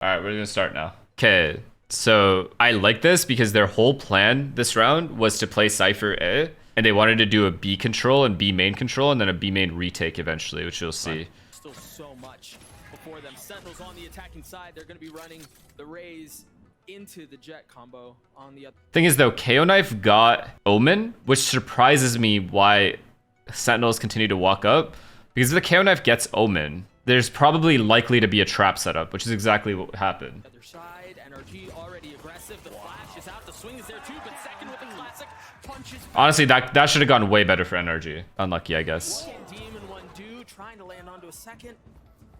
All right, we're gonna start now. Okay, so I like this because their whole plan this round was to play Cypher A, and they wanted to do a B control and B main control, and then a B main retake eventually, which you'll see. Still so much before them. Sentinels on the attacking side. They're going to be running the Rays into the Jet combo on the other. Thing is though, KO Knife got Omen, which surprises me why Sentinels continue to walk up. Because if the KO Knife gets Omen, there's probably likely to be a trap setup, which is exactly what happened. Other side, NRG already aggressive. The flash is out. The swing is there too, but second with the classic punches. Honestly, that should have gone way better for NRG. Unlucky, I guess. One demon, one do, trying to land onto a second.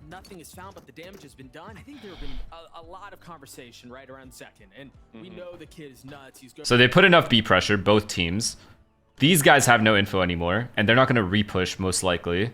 Nothing is found, but the damage has been done. I think there have been a lot of conversation right around second, and we know the kid is nuts. He's So they put enough B pressure, both teams. These guys have no info anymore, and they're not going to repush most likely,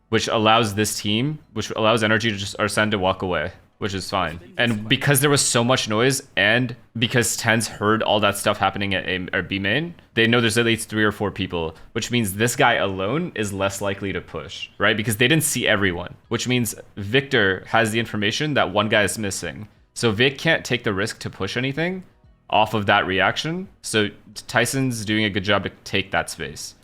which allows this team, which allows Energy to just Arsene to walk away, which is fine. And because there was so much noise, and because Tens heard all that stuff happening at A or B main, they know there's at least 3 or 4 people, which means this guy alone is less likely to push, right? Because they didn't see everyone, which means Victor has the information that one guy is missing. So Vic can't take the risk to push anything off of that reaction. So Tyson's doing a good job to take that space.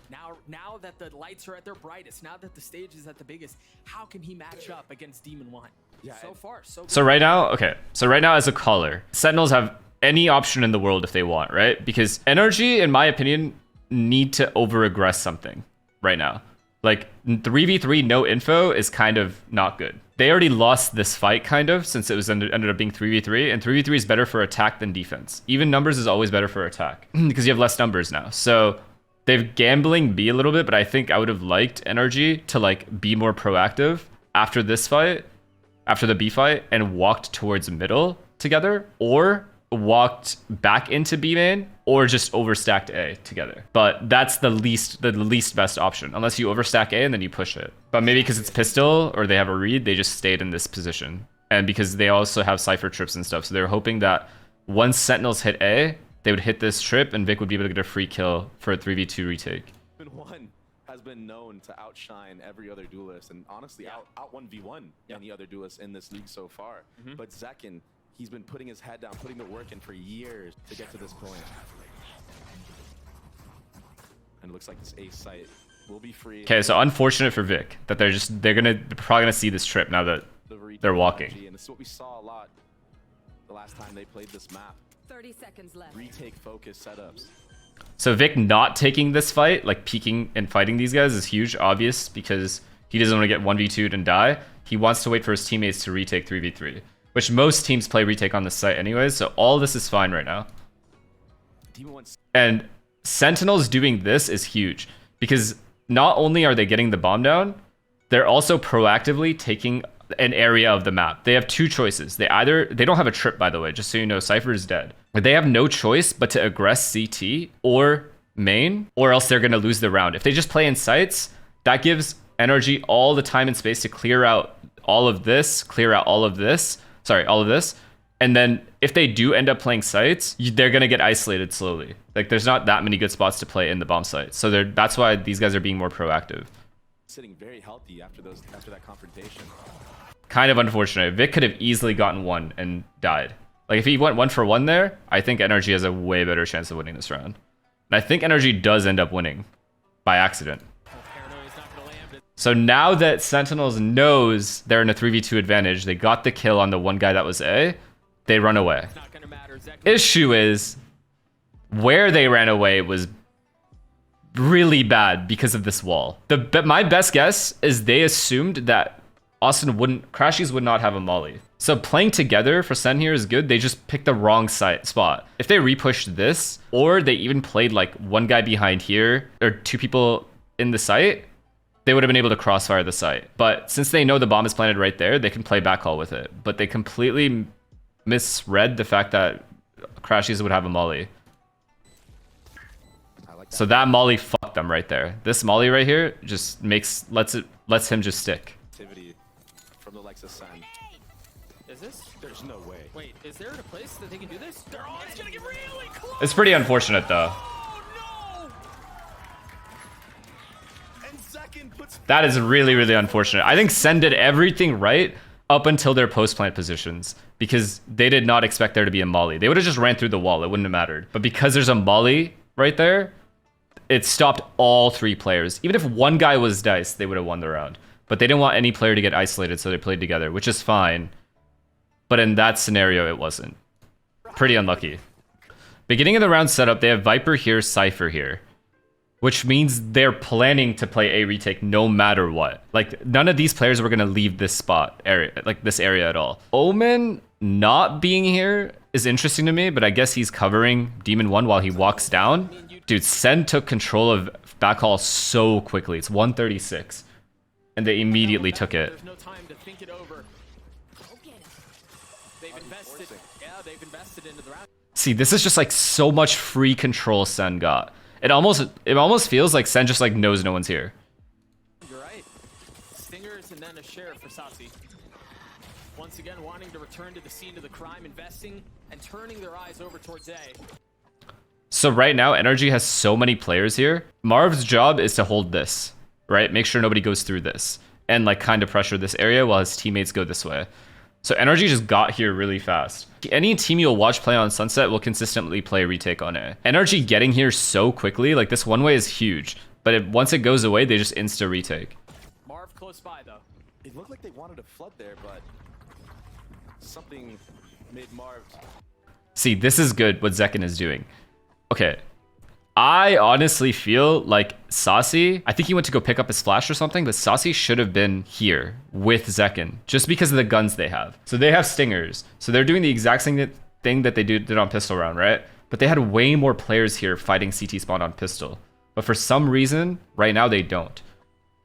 Now that the lights are at their brightest, now that the stage is at the biggest, how can he match up against Demon 1? Yeah, so far, so good. So right now, okay. So right now as a caller, Sentinels have any option in the world if they want, right? Because Energy, in my opinion, need to over-aggress something right now. Like 3v3 no info is kind of not good. They already lost this fight kind of since it was ended up being 3v3, and 3v3 is better for attack than defense. Even numbers is always better for attack because you have less numbers now. So they've gambling B a little bit, but I think I would have liked Energy to like be more proactive after this fight, after the B fight, and walked towards middle together, or walked back into B main, or just overstacked A together. But that's the least best option, unless you overstack A and then you push it. But maybe because it's pistol or they have a read, they just stayed in this position. And because they also have Cypher trips and stuff, so they're hoping that once Sentinels hit A, they would hit this trip and Vic would be able to get a free kill for a 3v2 retake. One has been known to outshine every other duelist and honestly out 1v1 any other duelist in this league so far. But Zekin, he's been putting his head down, putting the work in for years to get to this point. And it looks like this ace site will be free. Okay, so unfortunate for Vic that they're probably gonna see this trip now that they're walking. And this is what we saw a lot the last time they played this map. 30 seconds left. Retake focus setups. So Vic not taking this fight, like peeking and fighting these guys, is huge, obvious, because he doesn't want to get 1v2'd and die. He wants to wait for his teammates to retake 3v3, which most teams play retake on this site anyways, so all this is fine right now. And Sentinels doing this is huge, because not only are they getting the bomb down, they're also proactively taking an area of the map. They have 2 choices. They don't have a trip, by the way, just so you know, Cypher is dead. They have no choice but to aggress CT or main, or else they're going to lose the round. If they just play in sites, that gives Energy all the time and space to clear out all of this, all of this. And then if they do end up playing sites, they're going to get isolated slowly. Like there's not that many good spots to play in the bomb site. So that's why these guys are being more proactive. Sitting very healthy after that confrontation. Kind of unfortunate. Vic could have easily gotten 1 and died. Like if he went 1 for 1 there, I think Energy has a way better chance of winning this round. And I think Energy does end up winning by accident. So now that Sentinels knows they're in a 3v2 advantage, they got the kill on the one guy that was A, they run away. Issue is, where they ran away was really bad because of this wall. My best guess is they assumed that Crashies would not have a molly. So playing together for Sen here is good. They just picked the wrong spot. If they repushed this, or they even played like one guy behind here, or 2 people in the site, they would have been able to crossfire the site. But since they know the bomb is planted right there, they can play backhaul with it. But they completely misread the fact that Crashies would have a molly. So that molly fucked them right there. This molly right here just lets him just stick. From the likes of Sen. Is this? There's no way. Wait, is there a place that they can do this? It's gonna get really close. It's pretty unfortunate though. Oh, no! And Zekin puts That is really, really unfortunate. I think Sen did everything right up until their post plant positions because they did not expect there to be a molly. They would have just ran through the wall. It wouldn't have mattered. But because there's a molly right there, it stopped all 3 players. Even if one guy was diced, they would have won the round. But they didn't want any player to get isolated, so they played together, which is fine. But in that scenario, it wasn't. Pretty unlucky. Beginning of the round setup, they have Viper here, Cypher here. Which means they're planning to play a retake no matter what. Like, none of these players were going to leave this spot, area, like this area at all. Omen not being here is interesting to me, but I guess he's covering Demon 1 while he walks down. Dude, Sen took control of backhaul so quickly. It's 136. And they immediately took it. There's no time to think it over. They've invested. Yeah, they've invested into the round. See, this is just like so much free control Sen got. It almost feels like Sen just like knows no one's here. You're right. Stingers and then a share for Sasi. Once again, wanting to return to the scene of the crime, investing and turning their eyes over towards A. So right now, Energy has so many players here. Marv's job is to hold this, right? Make sure nobody goes through this and like kind of pressure this area while his teammates go this way. So Energy just got here really fast. Any team you'll watch play on Sunset will consistently play retake on A. Energy getting here so quickly, like this one way is huge. But once it goes away, they just insta retake. Marv close by though. It looked like they wanted to flood there, but something made Marv. See, this is good what Zekin is doing. Okay. I honestly feel like Sasi, I think he went to go pick up his flash or something, but Sasi should have been here with Zekin just because of the guns they have. So they have stingers. So they're doing the exact same thing that they did on pistol round, right? But they had way more players here fighting CT spawn on pistol. But for some reason, right now they don't.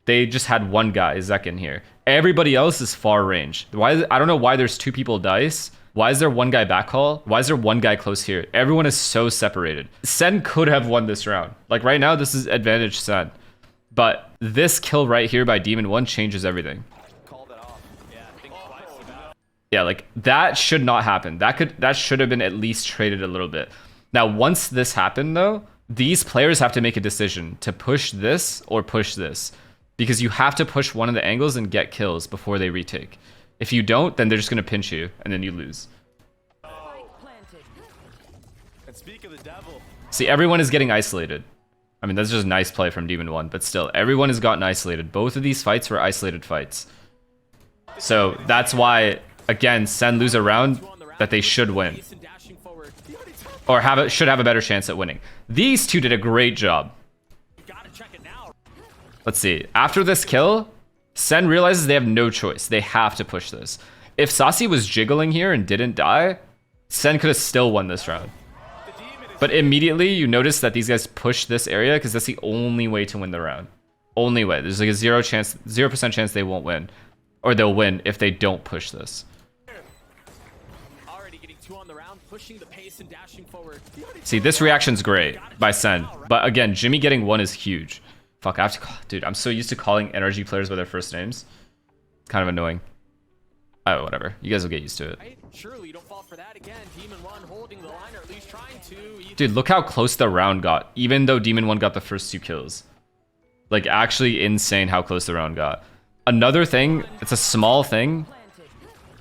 They just had one guy, Zekin, here. Everybody else is far range. Why? I don't know why there's 2 people dice. Why is there one guy backhaul? Why is there one guy close here? Everyone is so separated. Sen could have won this round. Like right now, this is advantage Sen. But this kill right here by Demon 1 changes everything. Called it off. Yeah, I think twice about. Yeah, like that should not happen. That should have been at least traded a little bit. Now, once this happened though, these players have to make a decision to push this or push this. Because you have to push one of the angles and get kills before they retake. If you don't, then they're just going to pinch you, and then you lose. And speak of the devil. See, everyone is getting isolated. I mean, that's just nice play from Demon 1, but still, everyone has gotten isolated. Both of these fights were isolated fights. So that's why, again, Sen lose a round that they should win. Or should have a better chance at winning. These two did a great job. Let's see. After this kill, Sen realizes they have no choice. They have to push this. If Sasi was jiggling here and didn't die, Sen could have still won this round. But immediately you notice that these guys push this area because that's the only way to win the round. Only way. There's like a 0% chance they won't win. Or they'll win if they don't push this. Already getting 2 on the round, pushing the pace and dashing forward. See, this reaction's great by Sen. But again, Jimmy getting 1 is huge. Fuck, I have to call, dude, I'm so used to calling energy players by their first names. It's kind of annoying. Oh, whatever. You guys will get used to it. Surely you don't fall for that again. Demon 1 holding the line, or at least trying to. Dude, look how close the round got, even though Demon 1 got the first 2 kills. Like, actually insane how close the round got. Another thing, it's a small thing,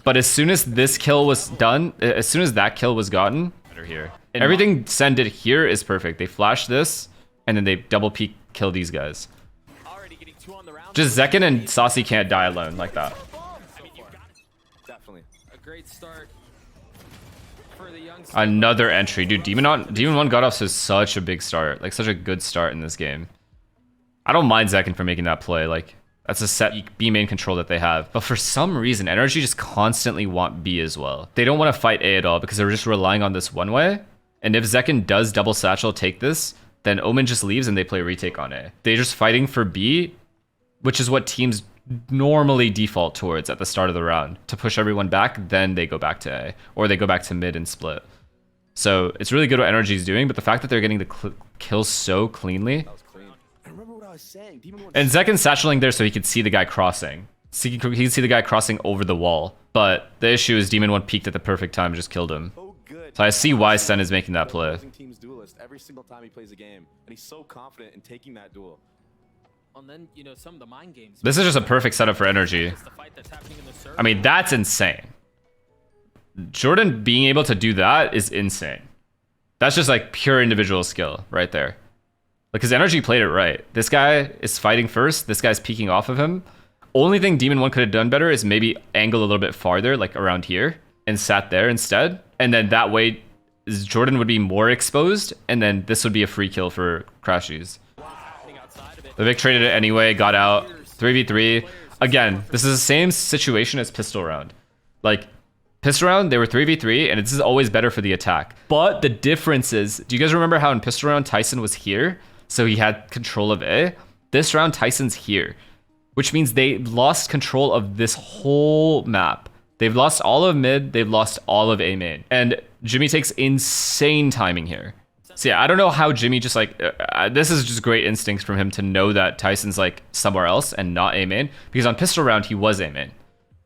but as soon as this kill was done, as soon as that kill was gotten, better here. Everything Sen did here is perfect. They flash this, and then they double peek kill these guys. Just Zekin and Sasi can't die alone like that. Definitely. A great start for the young. Another entry. Dude, Demon 1 got off to such a big start. Like, such a good start in this game. I don't mind Zekin for making that play. Like, that's a set B main control that they have. But for some reason, Energy just constantly want B as well. They don't want to fight A at all because they're just relying on this one way. And if Zekin does double satchel take this, then Omen just leaves and they play retake on A. They're just fighting for B, which is what teams normally default towards at the start of the round. To push everyone back, then they go back to A. Or they go back to mid and split. So it's really good what Energy is doing, but the fact that they're getting the kills so cleanly. That was clean. I remember what I was saying. And Zekin's satcheling there so he could see the guy crossing. He could see the guy crossing over the wall. But the issue is Demon 1 peeked at the perfect time and just killed him. So I see why Sen is making that play. Team's duelist every single time he plays a game, and he's so confident in taking that duel. And then, you know, some of the mind games. This is just a perfect setup for energy. It's the fight that's happening in the circle. I mean, that's insane. Jordan being able to do that is insane. That's just like pure individual skill right there. Like his energy played it right. This guy is fighting first. This guy's peeking off of him. Only thing Demon 1 could have done better is maybe angle a little bit farther, like around here, and sat there instead. And then that way, Jordan would be more exposed, and then this would be a free kill for Crashies. The Vic traded it anyway, got out. 3v3. Again, this is the same situation as pistol round. Like, pistol round, they were 3v3, and this is always better for the attack. But the difference is, do you guys remember how in pistol round, Tyson was here? So he had control of A. This round, Tyson's here. Which means they lost control of this whole map. They've lost all of mid, they've lost all of A main. And Jimmy takes insane timing here. So yeah, I don't know how Jimmy just like, this is just great instincts from him to know that Tyson's like somewhere else and not A main. Because on pistol round, he was A main.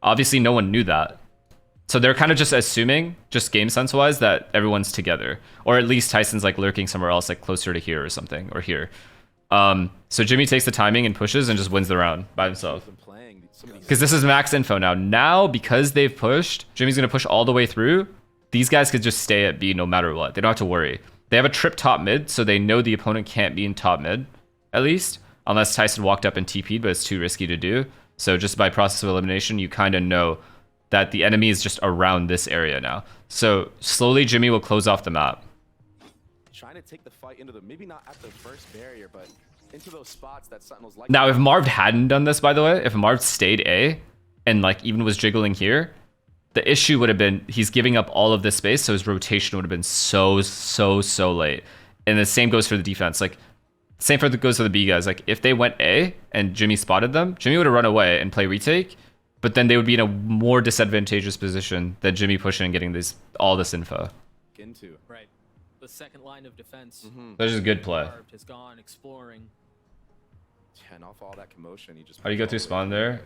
Obviously, no one knew that. So they're kind of just assuming, just game sense wise, that everyone's together. Or at least Tyson's like lurking somewhere else, like closer to here or something, or here. So Jimmy takes the timing and pushes and just wins the round by himself. Because this is max info now. Now, because they've pushed, Jimmy's going to push all the way through. These guys could just stay at B no matter what. They don't have to worry. They have a trip top mid, so they know the opponent can't be in top mid, at least. Unless Tyson walked up and TP'd, but it's too risky to do. So just by process of elimination, you kind of know that the enemy is just around this area now. So slowly, Jimmy will close off the map. Trying to take the fight into the, maybe not at the first barrier, but into those spots that Sentinels like. Now, if Marv hadn't done this, by the way, if Marv stayed A and like even was jiggling here, the issue would have been he's giving up all of this space, so his rotation would have been so late. And the same goes for the defense. Like, same goes for the B guys. Like, if they went A and Jimmy spotted them, Jimmy would have run away and play retake, but then they would be in a more disadvantageous position than Jimmy pushing and getting all this info. Into. Right. The second line of defense. That's just a good play. Has gone exploring. Yeah, and off all that commotion, he just. How do you go through spawn there?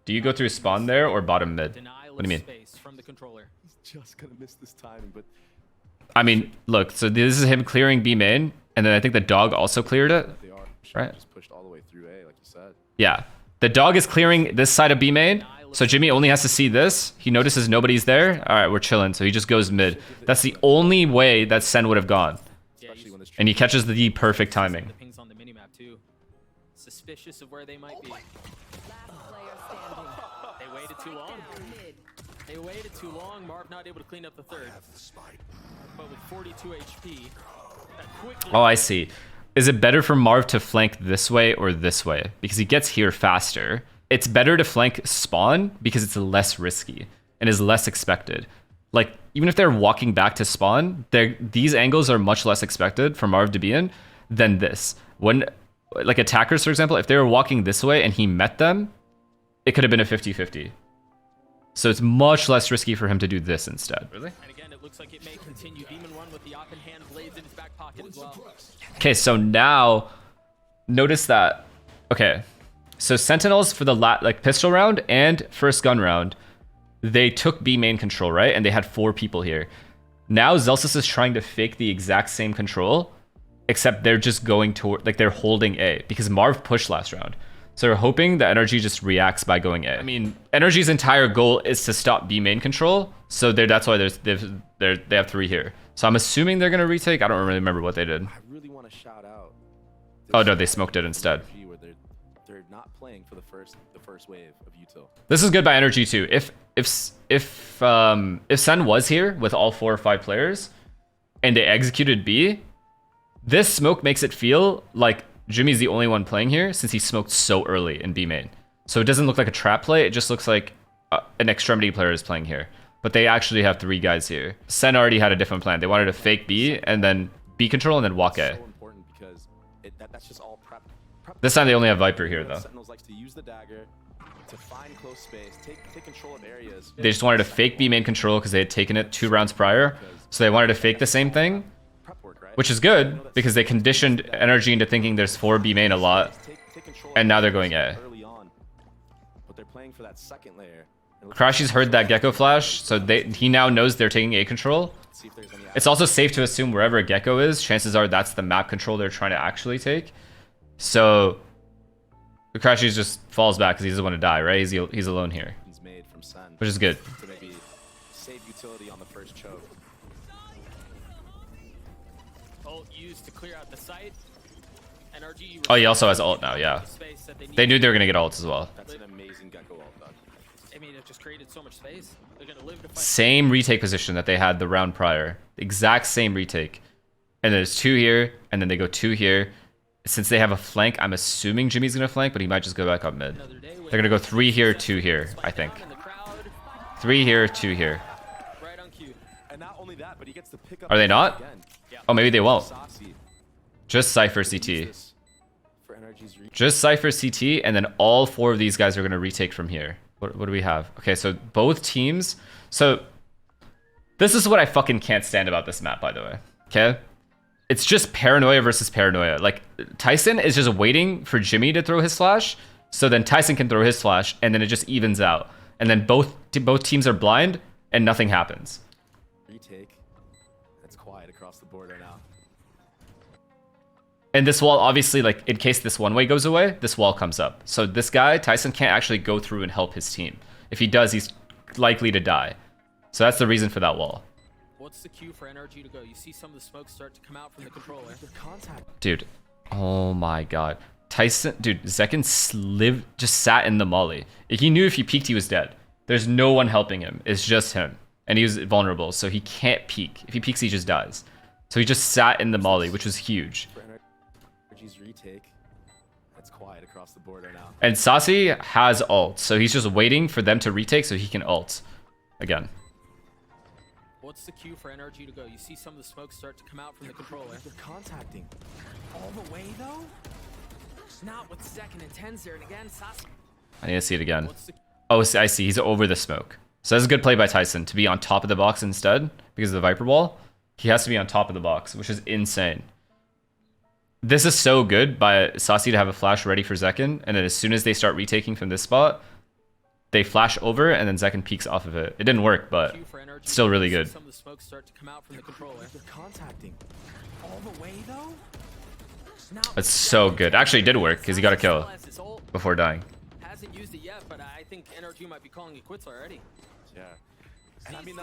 Do you go through spawn there or bottom mid? What do you mean? From the controller. He's just gonna miss this timing, but. I mean, look. So this is him clearing B main, and then I think the dog also cleared it. They are. Right. Just pushed all the way through A, like you said. Yeah, the dog is clearing this side of B main. So Jimmy only has to see this. He notices nobody's there. All right, we're chilling. So he just goes mid. That's the only way that Sen would have gone. And he catches the perfect timing. The pings on the minimap too. Suspicious of where they might be. They waited too long. They waited too long. Marv not able to clean up the third. But with 42 HP, that quickly. Oh, I see. Is it better for Marv to flank this way or this way? Because he gets here faster. It's better to flank spawn because it's less risky and is less expected. Like, even if they're walking back to spawn, these angles are much less expected for Marv to be in than this. When, like, attackers, for example, if they were walking this way and he met them, it could have been a 50-50. So it's much less risky for him to do this instead. Really? And again, it looks like it may continue. Demon 1 with the open hand blades in his back pocket as well. Okay, so now, notice that. Okay. So Sentinels for the pistol round and first gun round, they took B main control, right? And they had 4 people here. Now Zelsis is trying to fake the exact same control, except they're just going toward, like they're holding A because Marv pushed last round. So they're hoping that Energy just reacts by going A. I mean, Energy's entire goal is to stop B main control, so that's why they have 3 here. So I'm assuming they're gonna retake. I don't really remember what they did. I really want to shout out. Oh no, they smoked it instead. They're not playing for the first wave of util. This is good by Energy too. If Sen was here with all 4 or 5 players and they executed B, this smoke makes it feel like Jimmy's the only one playing here since he smoked so early in B main. So it doesn't look like a trap play. It just looks like an extremity player is playing here. But they actually have 3 guys here. Sen already had a different plan. They wanted to fake B and then B control and then walk A. So important because that's just all prep. This time they only have Viper here though. Sentinels likes to use the dagger to find close space, take control of areas. They just wanted to fake B main control because they had taken it 2 rounds prior. So they wanted to fake the same thing, which is good because they conditioned Energy into thinking there's 4 B main a lot. And now they're going A. But they're playing for that second layer. Crashy's heard that Gecko flash, so he now knows they're taking A control. It's also safe to assume wherever Gecko is, chances are that's the map control they're trying to actually take. So Crashies just falls back because he doesn't want to die, right? He's alone here, He's made from Sen which is good. to maybe save utility on the first choke. Ult used to clear out the site. NRG. Oh, he also has ult now, yeah. Space that They knew they were going to get ults as well. That's an amazing Gecko ult, dog. I mean, it just created so much space. They're gonna live to fight. Same retake position that they had the round prior. Exact same retake. And there's 2 here, and then they go 2 here. Since they have a flank, I'm assuming Jimmy's going to flank, but he might just go back up mid. They're going to go 3 here, 2 here, I think. 3 here, 2 here. Right on cue. And not only that, but he gets to pick up Are they not? again. Oh, maybe they won't. Saucy. Just Cypher CT. For NRG's reach. Just Cypher CT, and then all 4 of these guys are going to retake from here. What do we have? Okay, so both teams. So this is what I fucking can't stand about this map, by the way. Okay? It's just paranoia versus paranoia. Like, Tyson is just waiting for Jimmy to throw his flash, so then Tyson can throw his flash, and then it just evens out. And then both teams are blind, and nothing happens. Retake. It's quiet across the board right now. And this wall, obviously, like, in case this one way goes away, this wall comes up. So this guy, Tyson, can't actually go through and help his team. If he does, he's likely to die. So that's the reason for that wall. What's the cue for NRG to go? You see some of the smoke start to come out from the controller. Dude, oh my god. Tyson, dude, Zekin just sat in the molly. He knew if he peeked, he was dead. There's no one helping him. It's just him. And he was vulnerable, so he can't peek. If he peeks, he just dies. So he just sat in the molly, which was huge. Retake. It's quiet across the board right now. And Saucy has ult, so he's just waiting for them to retake so he can ult again. What's the cue for NRG to go? You see some of the smoke start to come out from the controller. They're contacting. All the way though? Not with second and 10s there, and again, Saucy. I need to see it again. What's the Oh, I see. He's over the smoke. So that's a good play by Tyson to be on top of the box instead because of the Viper Wall. He has to be on top of the box, which is insane. This is so good by Saucy to have a flash ready for Zekin, and then as soon as they start retaking from this spot, they flash over, and then Zekin peeks off of it. It didn't work, but cue for NRG? still really good. Some of the smoke start to come out from the controller. They're contacting. All the way though? Not It's so good. Actually, it did work because he got a kill Still has his ult. before dying. Hasn't used it yet, but I think NRG might be calling it quits already. Yeah. And I mean,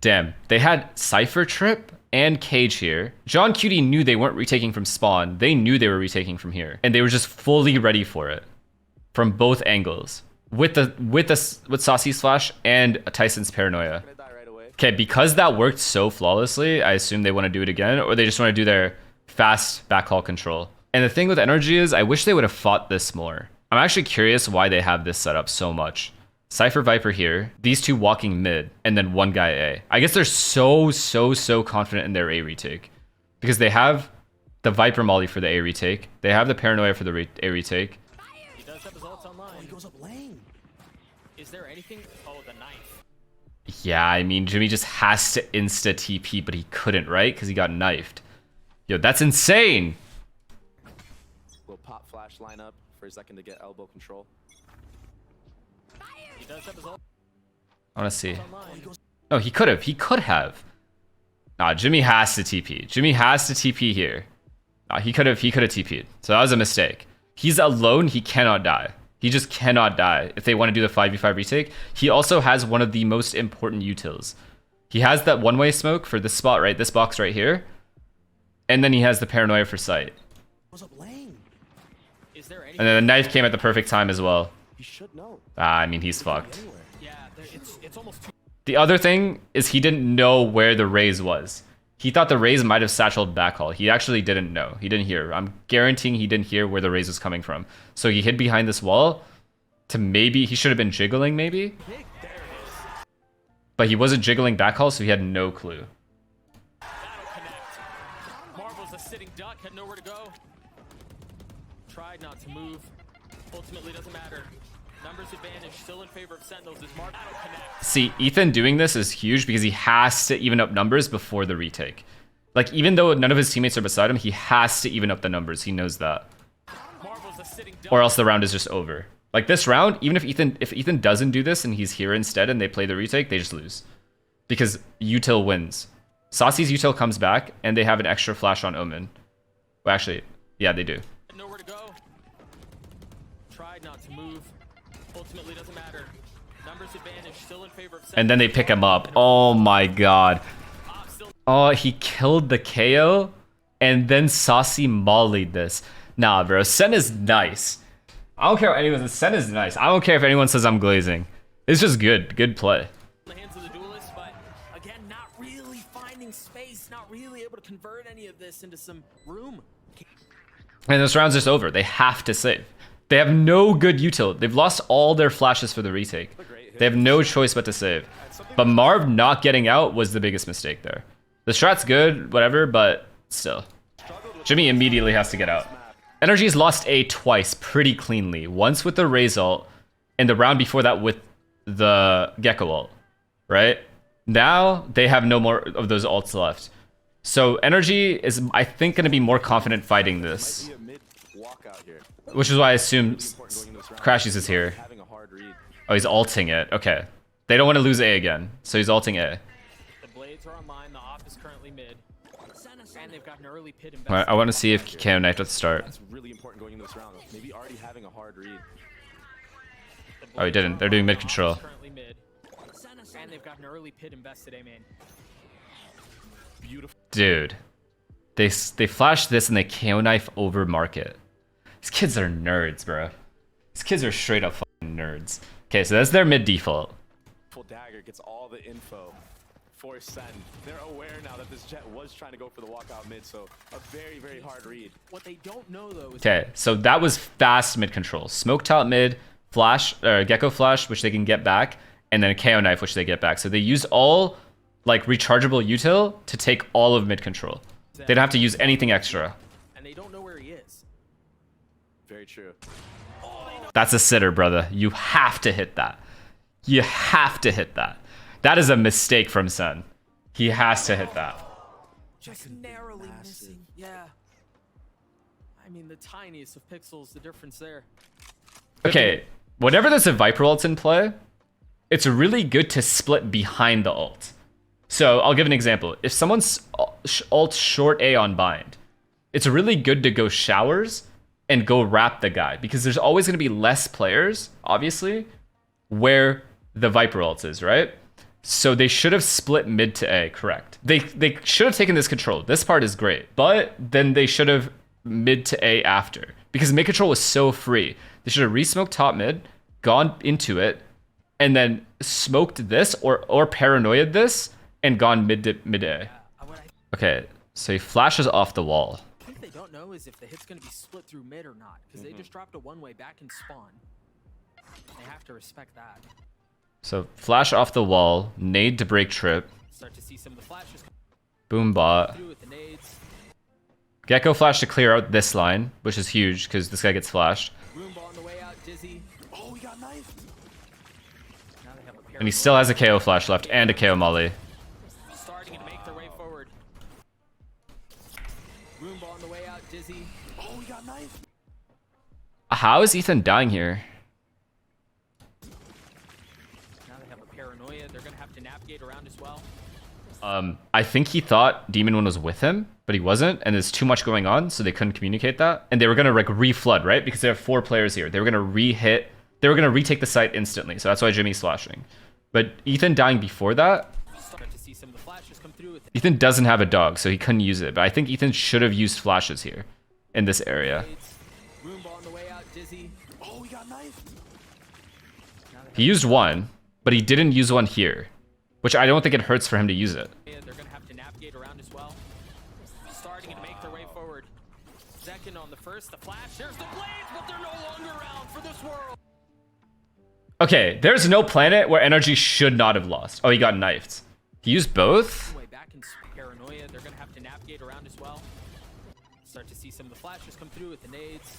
Damn, they had Cypher Trip and Cage here. John Cutie knew they weren't retaking from spawn. They knew they were retaking from here, and they were just fully ready for it from both angles with Saucy's flash and Tyson's paranoia. gonna die right away. Okay, because that worked so flawlessly, I assume they want to do it again, or they just want to do their fast backhaul control. And the thing with energy is, I wish they would have fought this more. I'm actually curious why they have this set up so much. Cypher Viper here, these 2 walking mid, and then 1 guy A. I guess they're so confident in their A retake. Because they have the Viper Molly for the A retake. They have the Paranoia for the A retake. He does have his ults online. He goes up lane. Is there anything? Oh, the knife. Yeah, I mean, Jimmy just has to insta TP, but he couldn't, right? Because he got knifed. Yo, that's insane! Will pop flash line up for a second to get elbow control. He does have his ult I want to see. online. Oh, he could have. He could have. Nah, Jimmy has to TP. Jimmy has to TP here. Nah, he could have TP'd. So that was a mistake. He's alone. He cannot die. He just cannot die if they want to do the 5v5 retake. He also has one of the most important utils. He has that one-way smoke for this spot, right? This box right here. And then he has the paranoia for sight. Goes up lane. Is there anything? And then the knife came at the perfect time as well. He should know. I mean, he's fucked. Anywhere. Yeah, it's almost too. The other thing is he didn't know where the raise was. He thought the raise might have satcheled backhaul. He actually didn't know. He didn't hear. I'm guaranteeing he didn't hear where the raise was coming from. So he hid behind this wall to maybe... He should have been jiggling maybe. But he wasn't jiggling backhaul, so he had no clue. That'll connect. Marvel's a sitting duck, had nowhere to go. Tried not to move. Ultimately, doesn't matter. Numbers advantage still in favor of Sentinels as Marvel connect. See, Ethan doing this is huge because he has to even up numbers before the retake. Like, even though none of his teammates are beside him, he has to even up the numbers. He knows that. Marvel's a sitting duck. Or else the round is just over. Like, this round, even if Ethan doesn't do this and he's here instead and they play the retake, they just lose. Because util wins. Saucy's util comes back and they have an extra flash on Omen. Well, actually, yeah, they do. Nowhere to go. Ultimately doesn't matter. Numbers advantage still in favor of And then they pick him up. Oh my god. Oh, he killed the KO, and then Saucy mollied this. Nah, bro, Sen is nice. I don't care what anyone says. Sen is nice. I don't care if anyone says I'm glazing. It's just good. Good play. The hands of the duelist, but again, not really finding space, not really able to convert any of this into some room. And this round's just over. They have to save. They have no good util. They've lost all their flashes for the retake. They have no choice but to save. But Marv not getting out was the biggest mistake there. The strat's good, whatever, but still. Jimmy immediately has to get out. Energy's lost A twice pretty cleanly. Once with the Raze ult, and the round before that with the Gecko ult, right? Now they have no more of those ults left. So Energy is, I think, going to be more confident fighting this. Which is why I assume Crashies is here. Oh, he's ulting it. Okay. They don't want to lose A again, so he's ulting A. The blades are online, the off is currently mid. And they've got an early pit Alright, I want to see if he can knife at the start. That's really important going into this round. Maybe already having a hard read. Oh, he didn't. They're doing mid control. And they've got an early pit invested A main. Beautiful. Dude. They flash this and they KO knife over market. These kids are nerds, bro. These kids are straight up fucking nerds. Okay, so that's their mid default. Full dagger gets all the info for Sen. They're aware now that this Jet was trying to go for the walkout mid, so a very, very hard read. What they don't know though is Okay, so that was fast mid control. Smoke top mid, flash, Gecko flash, which they can get back, and then a KO knife, which they get back. So they use all like rechargeable util to take all of mid control. They don't have to use anything extra. and they don't know where he is. Very true. That's a sitter, brother. You have to hit that. You have to hit that. That is a mistake from Sen. He has to hit that. Just narrowly missing. Yeah. I mean, the tiniest of pixels, the difference there. Okay, whenever there's a Viper ult in play, it's really good to split behind the ult. So I'll give an example. If someone's ult short A on bind, it's really good to go showers and go wrap the guy, because there's always going to be less players, obviously, where the Viper ult is, right? So they should have split mid to A, correct. They should have taken this control. This part is great, but then they should have mid to A after, because mid control was so free. They should have re-smoked top mid, gone into it, and then smoked this or paranoiaed this and gone mid A. Okay, so he flashes off the wall. What they don't know is if the hit's going to be split through mid or not, because they just dropped a one-way back in spawn. They have to respect that. So flash off the wall, nade to break trip. Start to see some of the flashes Boom bot. through with the nades. Gecko flash to clear out this line, which is huge because this guy gets flashed. Roomba on the way out, Dizzy. Oh, he got knifed. Now they have a pair And he of still has a KO flash left and a KO molly. starting to make their way forward. Roomba on the way out, Dizzy. Oh, he got knifed. How is Ethan dying here? Now they have a paranoia. They're going to have to navigate around as well. I think he thought Demon One was with him, but he wasn't, and there's too much going on, so they couldn't communicate that. And they were gonna like re-flood, right? Because they have 4 players here. They were gonna re-hit. They were gonna retake the site instantly, so that's why Jimmy's flashing. But Ethan dying before that, Start to see some of the flashes come through with Ethan doesn't have a dog, so he couldn't use it. But I think Ethan should have used flashes here, in this area. Roomba on the way out, Dizzy. Oh, he got knifed. He used one, but he didn't use one here, which I don't think it hurts for him to use it. They're going to have to navigate around as well. Starting to make their way forward. Second on the first, the flash. There's the blades, but they're no longer around for this world. Okay, there's no planet where Energy should not have lost. Oh, he got knifed. He used both? Way back in paranoia. They're going to have to navigate around as well. Start to see some of the flashes come through with the nades.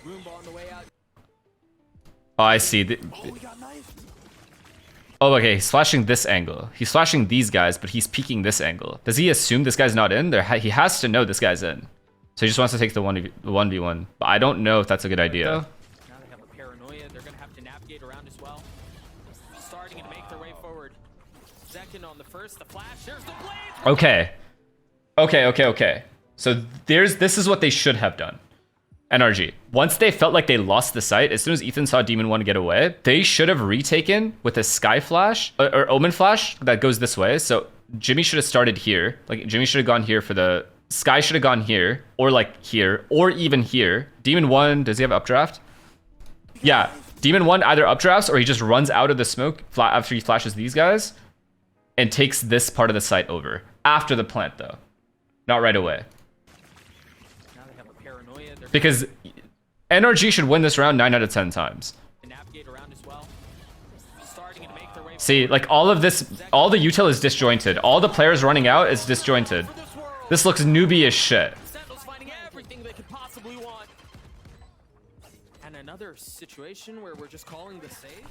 Roomba on the way out. Oh, I see. Oh, he got knifed. Oh, okay, he's flashing this angle. He's flashing these guys, but he's peeking this angle. Does he assume this guy's not in? He has to know this guy's in. So he just wants to take the 1v1. But I don't know if that's a good idea. Now they have a paranoia. They're going to have to navigate around as well. Starting to make their way forward. Second on the first, the flash. There's the blades. Okay. So this is what they should have done. NRG. Once they felt like they lost the site, as soon as Ethan saw Demon 1 get away, they should have retaken with a Sky Flash or Omen Flash that goes this way. So Jimmy should have started here. Like Jimmy should have gone here for the Sky should have gone here or like here or even here. Demon 1, does he have updraft? Yeah, Demon 1 either updrafts or he just runs out of the smoke after he flashes these guys and takes this part of the site over. After the plant though, not right away. Now they have a paranoia. They're Because NRG should win this round 9 out of 10 times. to navigate around as well. Starting to make their way See, like all of this, all the util is disjointed. All the players running out is disjointed. for this world. This looks newbie as shit. Sentinel's finding everything they could possibly want. And another situation where we're just calling the save.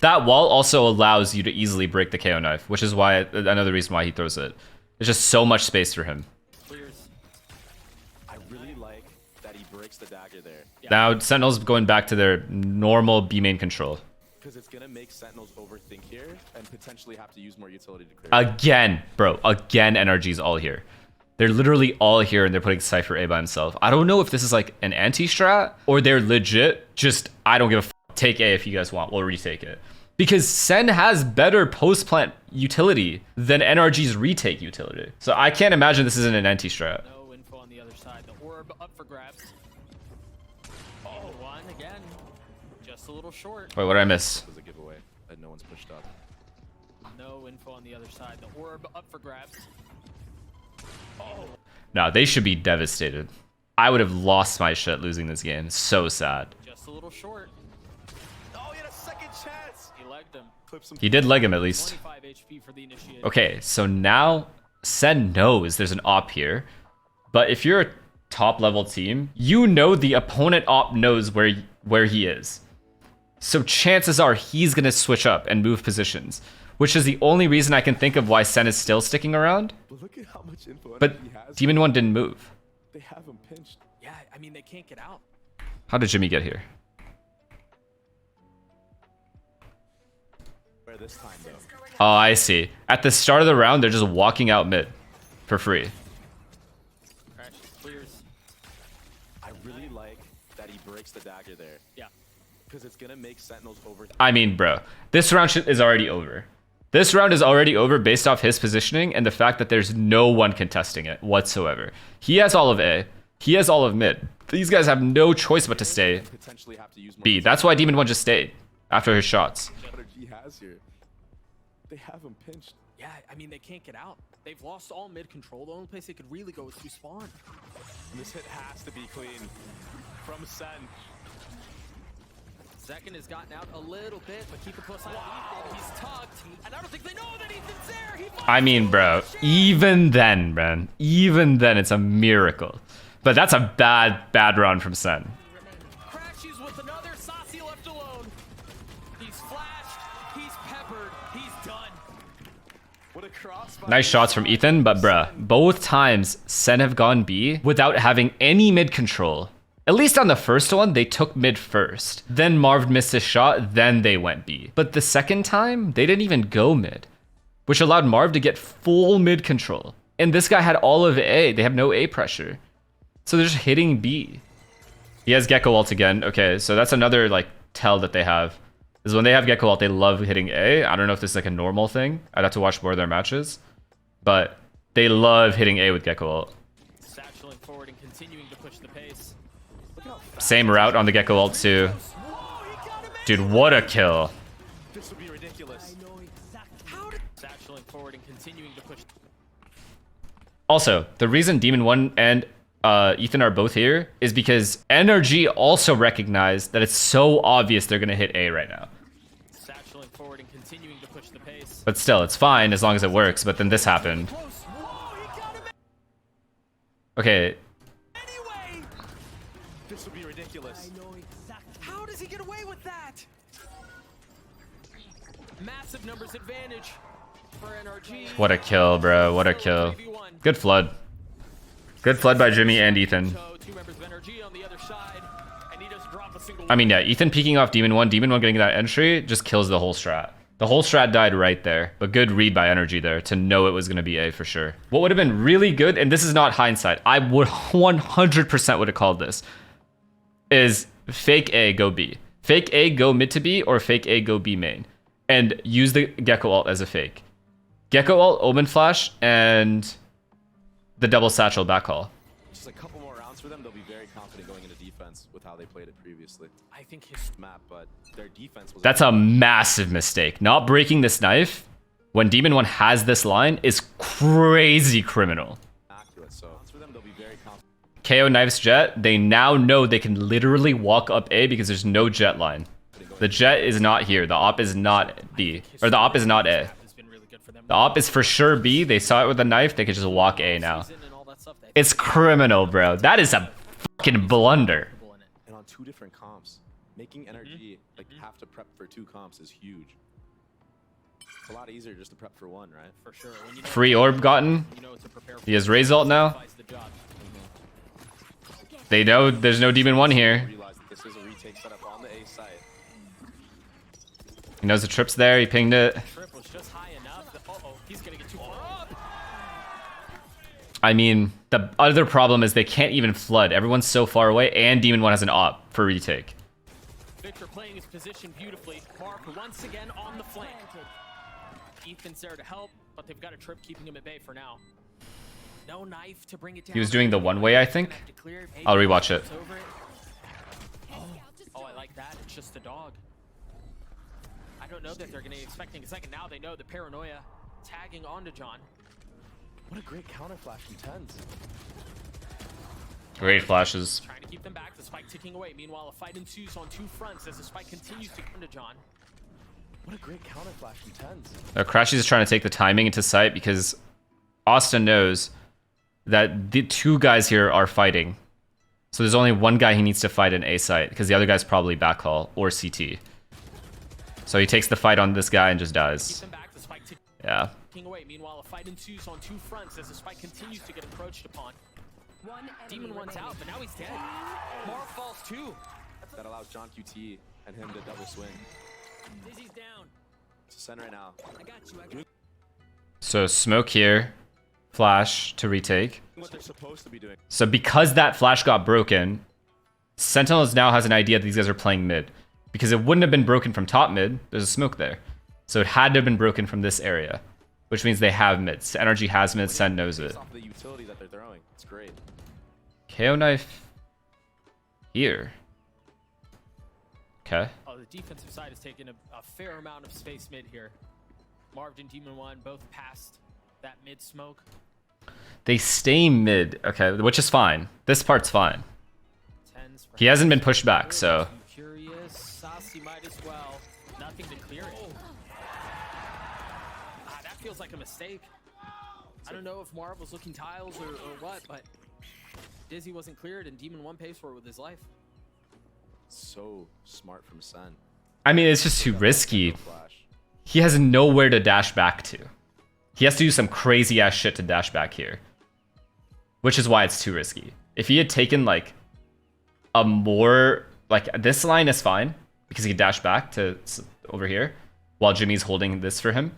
That wall also allows you to easily break the KO knife, which is why another reason why he throws it. There's just so much space for him. Clears. I really like that he breaks the dagger there. Now Sentinel's going back to their normal B main control. Because it's going to make Sentinels overthink here and potentially have to use more utility to clear. Again, bro. Again, NRG's all here. They're literally all here and they're putting Cypher A by himself. I don't know if this is like an anti-strat or they're legit just, I don't give a f. Take A if you guys want. We'll retake it. Because Sen has better post-plant utility than NRG's retake utility. So I can't imagine this isn't an anti-strat. No info on the other side. The orb up for grabs. Oh, one again. Just a little short. Wait, what did I miss? It was a giveaway and no one's pushed up. No info on the other side. The orb up for grabs. Oh, No, they should be devastated. I would have lost my shit losing this game. So sad. just a little short. Oh, he had a second chance. He legged him. Clip some. He did leg him at least. 25 HP for the initiate. Okay, so now Sen knows there's an op here. But if you're a top level team, you know the opponent op knows where he is. So chances are he's going to switch up and move positions, which is the only reason I can think of why Sen is still sticking around. But look at how much info But he has. Demon 1 didn't move. They have him pinched. Yeah, I mean, they can't get out. How did Jimmy get here? Where this time though? Oh, I see. At the start of the round, they're just walking out mid for free. Crash clears. I really like that he breaks the dagger there. Yeah. Because it's going to make Sentinels overthink. I mean, bro, this round is already over. This round is already over based off his positioning and the fact that there's no one contesting it whatsoever. He has all of A. He has all of mid. These guys have no choice but to stay Potentially have to use more B. That's why Demon 1 just stayed after his shots. utility he has here. They have him pinched. Yeah, I mean, they can't get out. They've lost all mid control. The only place they could really go is to spawn. And this hit has to be clean from Sen. Zekin has gotten out a little bit, but keep a close eye on Ethan. He's tugged, and I don't think they know that Ethan's there. He I mean, bro, even then, man, even then, it's a miracle. But that's a bad run from Sen. crashes with another. Saucy left alone. He's flashed. He's peppered. He's done. What a cross. by Nice shots from Ethan, but bruh, both times Sen have gone B without having any mid control. At least on the first one, they took mid first. Then Marv missed his shot, then they went B. But the second time, they didn't even go mid, which allowed Marv to get full mid control. And this guy had all of A. They have no A pressure. So they're just hitting B. He has Gecko ult again. Okay, so that's another like tell that they have. Is when they have Gecko ult, they love hitting A. I don't know if this is like a normal thing. I'd have to watch more of their matches. But they love hitting A with Gecko ult. Satcheling forward and continuing to push the pace. Same route on the Gecko ult too. Dude, what a kill. This would be ridiculous. Satcheling forward and continuing to push. Also, the reason Demon 1 and Ethan are both here is because NRG also recognized that it's so obvious they're going to hit A right now. Satcheling forward and continuing to push the pace. But still, it's fine as long as it works. But then this happened. Okay, Anyway, This would be ridiculous. how does he get away with that? Massive numbers advantage for NRG. what a kill, bro. What a kill. Good flood. Good flood by Jimmy and Ethan. So, two members of NRG on the other side, and he doesn't drop a single. I mean, yeah, Ethan peeking off Demon 1 getting that entry just kills the whole strat. The whole strat died right there, but good read by Energy there to know it was going to be A for sure. What would have been really good, and this is not hindsight, I would 100% would have called this, is fake A, go B. Fake A, go mid to B, or fake A, go B main. And use the Gecko ult as a fake. Gecko ult, Omen Flash, and the double satchel backhaul. Just a couple more rounds for them, they'll be very confident going into defense with how they played it previously. I think his Map, but their defense was... That's a massive mistake. Not breaking this knife when Demon 1 has this line is crazy criminal. accurate, so for them, they'll be very confident. KO knives Jet. They now know they can literally walk up A because there's no Jet line. The Jet is not here. The op is not B. Or the op is not A. The op is for sure B. They saw it with a knife. They could just walk A now. It's criminal, bro. That is a fucking blunder. And on 2 different comps, making Energy like have to prep for 2 comps is huge. It's a lot easier just to prep for 1, right? for sure. When you Free orb gotten. He has Raze ult now. They know there's no Demon 1 here. Realize that this is a retake setup on the A site. He knows the trip's there. He pinged it. Trip was just high enough that, he's gonna get too far up. I mean, the other problem is they can't even flood. Everyone's so far away, and Demon 1 has an op for retake. Victor playing his position beautifully. Mark once again on the flank. Ethan's there to help, but they've got a trip keeping him at bay for now. No knife to bring it down. He was doing the one way, I think. I'll rewatch it. Oh, I like that. It's just a dog. I don't know that they're going to be expecting a second. Now they know the paranoia tagging onto John. What a great counter flash from Tens. Great flashes. Trying to keep them back, the spike ticking away. Meanwhile, a fight ensues on 2 fronts as the spike continues to come to John. What a great counter flash from Tens. Crashies is trying to take the timing into sight because Austin knows that the 2 guys here are fighting. So there's only one guy he needs to fight in A site because the other guy's probably backhaul or CT. So he takes the fight on this guy and just dies. Yeah. Away. Meanwhile, a fight ensues on 2 fronts as the spike continues to get approached upon. Demon 1's out, but now he's dead. Marv falls too. That allows John QT and him to double swing. Dizzy's down. To center right now. I got you. So smoke here. Flash to retake. What they're supposed to be doing. So because that flash got broken, Sentinel now has an idea that these guys are playing mid. Because it wouldn't have been broken from top mid. There's a smoke there. So it had to have been broken from this area. Which means they have mids. Energy has mids, Sen knows it. Off the utility that they're throwing. It's great. KO knife here. Okay. Oh, the defensive side has taken a fair amount of space mid here. Marv and Demon 1 both past that mid smoke. They stay mid, okay, which is fine. This part's fine. He hasn't been pushed back, so. Curious, Sassy might as well. Nothing to clear it. That feels like a mistake. I don't know if Marv was looking tiles or what, but Dizzy wasn't cleared and Demon 1 pays for it with his life. So smart from Sen. I mean, it's just too risky. He has nowhere to dash back to. He has to do some crazy ass shit to dash back here. Which is why it's too risky. If he had taken like a more, like this line is fine because he could dash back to over here while Jimmy's holding this for him.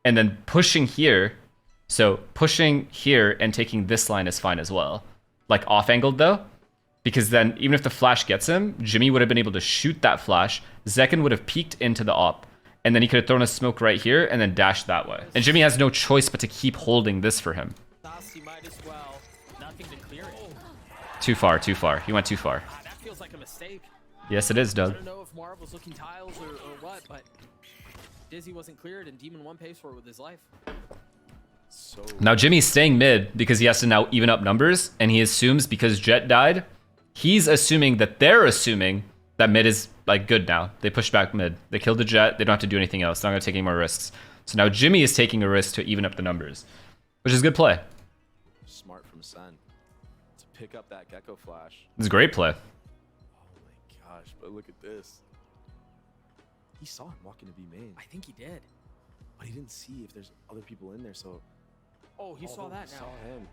And then pushing here. So pushing here and taking this line is fine as well. Like off angled though. Because then even if the flash gets him, Jimmy would have been able to shoot that flash. Zekken would have peeked into the op. And then he could have thrown a smoke right here and then dashed that way. And Jimmy has no choice but to keep holding this for him. Might as well. Nothing to clear it. Too far, too far. He went too far. That feels like a mistake. Yes, it is, Doug. I don't know if Marv was looking tiles or what, but Dizzy wasn't cleared and Demon 1 pays for it with his life. So now Jimmy's staying mid because he has to now even up numbers. And he assumes because Jet died, he's assuming that they're assuming that mid is like good now. They pushed back mid. They killed the Jet. They don't have to do anything else. They're not going to take any more risks. So now Jimmy is taking a risk to even up the numbers, which is good play. smart from Sen to pick up that Gecko flash. It's a great play. Oh my gosh, but look at this. He saw him walking to B main. I think he did. But he didn't see if there's other people in there, so... Oh, he saw that now. Saw him.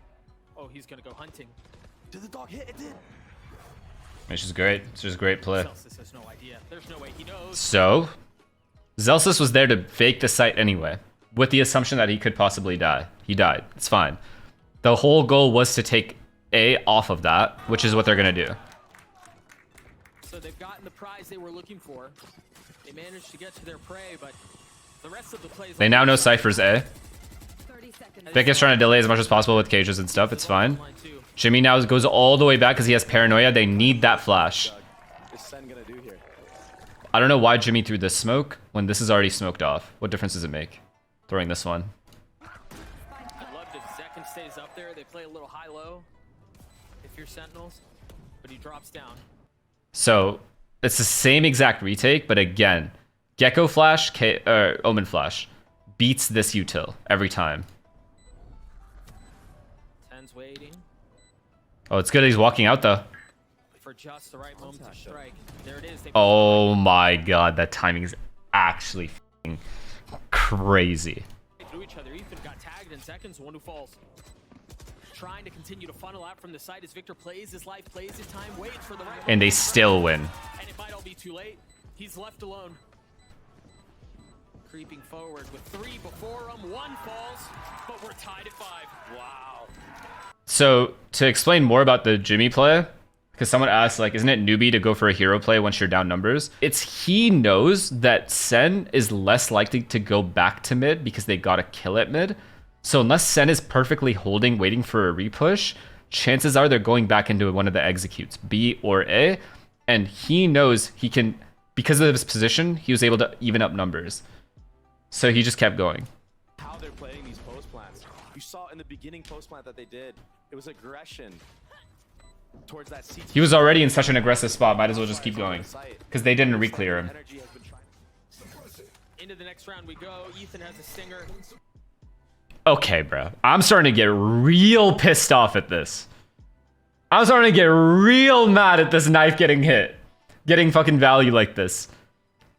Oh, he's going to go hunting. Did the dog hit? It did! It's just great. It's just a great play. Celsius has no idea. There's no way he knows. So, Zelsis was there to fake the site anyway, with the assumption that he could possibly die. He died. It's fine. The whole goal was to take A off of that, which is what they're going to do. So they've gotten the prize they were looking for. They managed to get to their prey, but the rest of the plays... They now know Cypher's A. Vic is trying to delay as much as possible with cages and stuff. It's fine. Jimmy now goes all the way back because he has paranoia. They need that flash. I don't know why Jimmy threw this smoke when this is already smoked off. What difference does it make? Throwing this one. I'd love if Zekin stays up there. They play a little high-low if you're Sentinels, but he drops down. So it's the same exact retake, but again, Gecko Flash, Omen Flash beats this util every time. 10's waiting. Oh, it's good he's walking out though. For just the right moment to strike. There it is. Oh my god, that timing is actually f***ing crazy. Through each other. Ethan got tagged in seconds. One who falls. Trying to continue to funnel out from the side as Victor plays his life, plays his time, waits for the right. And they still win. And it might all be too late. He's left alone. Creeping forward with 3 before him. 1 falls, but we're tied at 5. Wow. So to explain more about the Jimmy play, because someone asked, like, isn't it newbie to go for a hero play once you're down numbers? It's he knows that Sen is less likely to go back to mid because they got a kill at mid. So unless Sen is perfectly holding, waiting for a repush, chances are they're going back into one of the executes, B or A. And he knows he can, because of his position, he was able to even up numbers. So he just kept going. How they're playing these post plants. You saw in the beginning post plant that they did. It was aggression towards that CT. He was already in such an aggressive spot, might as well just keep going. Because they didn't re-clear him. Into the next round we go. Ethan has a stinger. Okay, bro. I'm starting to get real pissed off at this. I'm starting to get real mad at this knife getting hit. Getting fucking value like this.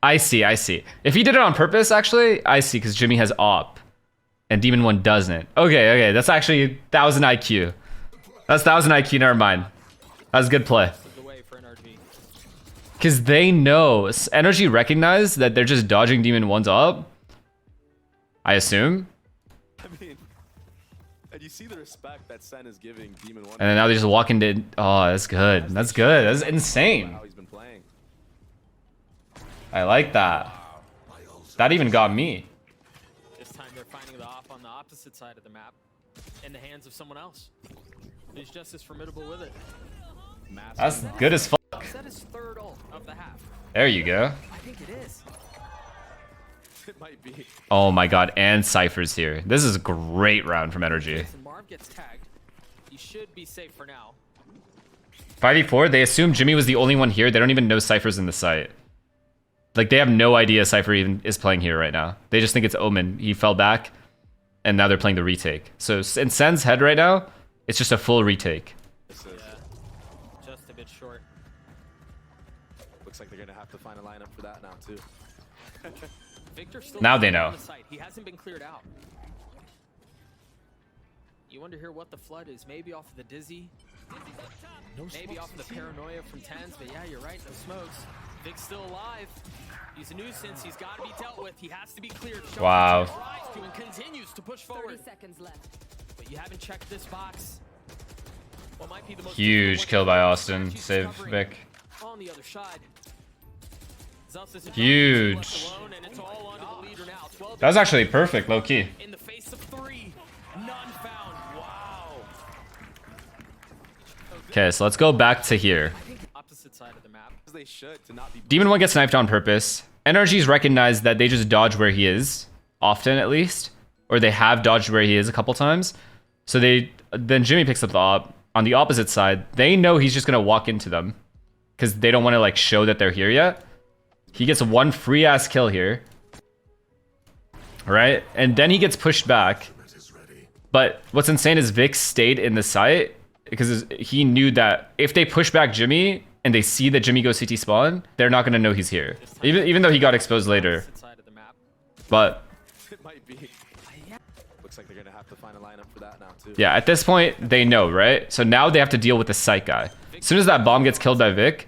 I see, I see. If he did it on purpose, actually, I see, because Jimmy has op. And Demon 1 doesn't. Okay, okay. That's actually 1000 IQ. That's 1000 IQ, never mind. That's a good play. Because they know. Energy recognized that they're just dodging Demon 1's op. I assume. I mean, and you see the respect that Sen is giving Demon 1. And then now they just walk into... Oh, that's good. That's good. That's insane. How he's been playing. I like that. That even got me. This time they're finding the op on the opposite side of the map. In the hands of someone else. Who's just as formidable with it. That's good as fuck. Is that his 3rd ult of the half? There you go. I think it is. It might be. Oh my god, and Cypher's here. This is a great round from Energy. Marv gets tagged. He should be safe for now. 5v4, they assume Jimmy was the only one here. They don't even know Cypher's in the site. Like, they have no idea Cypher even is playing here right now. They just think it's Omen. He fell back, and now they're playing the retake. So in Sen's head right now, it's just a full retake. Yeah, just a bit short. Looks like they're gonna have to find a lineup for that now too. Victor still Now they know. on the site. He hasn't been cleared out. You wonder here what the flood is. Maybe off of the dizzy. Maybe off of the paranoia from 10s, but yeah, you're right, no smokes. Vic's still alive. He's a nuisance. He's got to be dealt with. He has to be cleared. Wow. And continues to push forward. 30 seconds left. But you haven't checked this box. What might be the most Huge kill by Austin. Save Vic. On the other side. Huge. That was actually perfect, low key. In the face of 3, none found. Wow. Okay, so let's go back to here. Opposite side of the map. They should to not be. Demon 1 gets sniped on purpose. Energies recognize that they just dodge where he is, often at least, or they have dodged where he is a couple times. So then Jimmy picks up the op. On the opposite side, they know he's just gonna walk into them because they don't want to like show that they're here yet. He gets 1 free ass kill here, right? And then he gets pushed back. But what's insane is Vic stayed in the site because he knew that if they push back Jimmy and they see that Jimmy goes CT spawn, they're not gonna know he's here. Even though he got exposed later. But It might be. Looks like they're gonna have to find a lineup for that now too. yeah, at this point they know, right? So now they have to deal with the site guy. As soon as that bomb gets killed by Vic,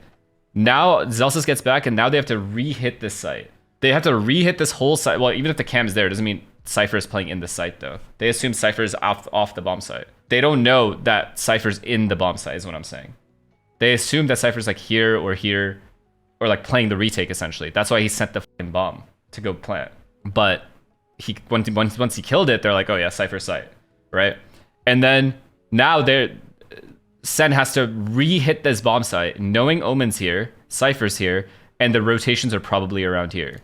now Zelsis gets back and now they have to re-hit this site. They have to re-hit this whole site. Well, even if the cam's there, it doesn't mean Cypher is playing in the site, though. They assume Cypher is off the bomb site. They don't know that Cypher's in the bomb site, is what I'm saying. They assume that Cypher's like here, or like playing the retake, essentially. That's why he sent the fucking bomb to go plant. But once he killed it, they're like, oh yeah, Cypher's site, right? And then now Sen has to re-hit this bomb site, knowing Omen's here, Cypher's here, and the rotations are probably around here,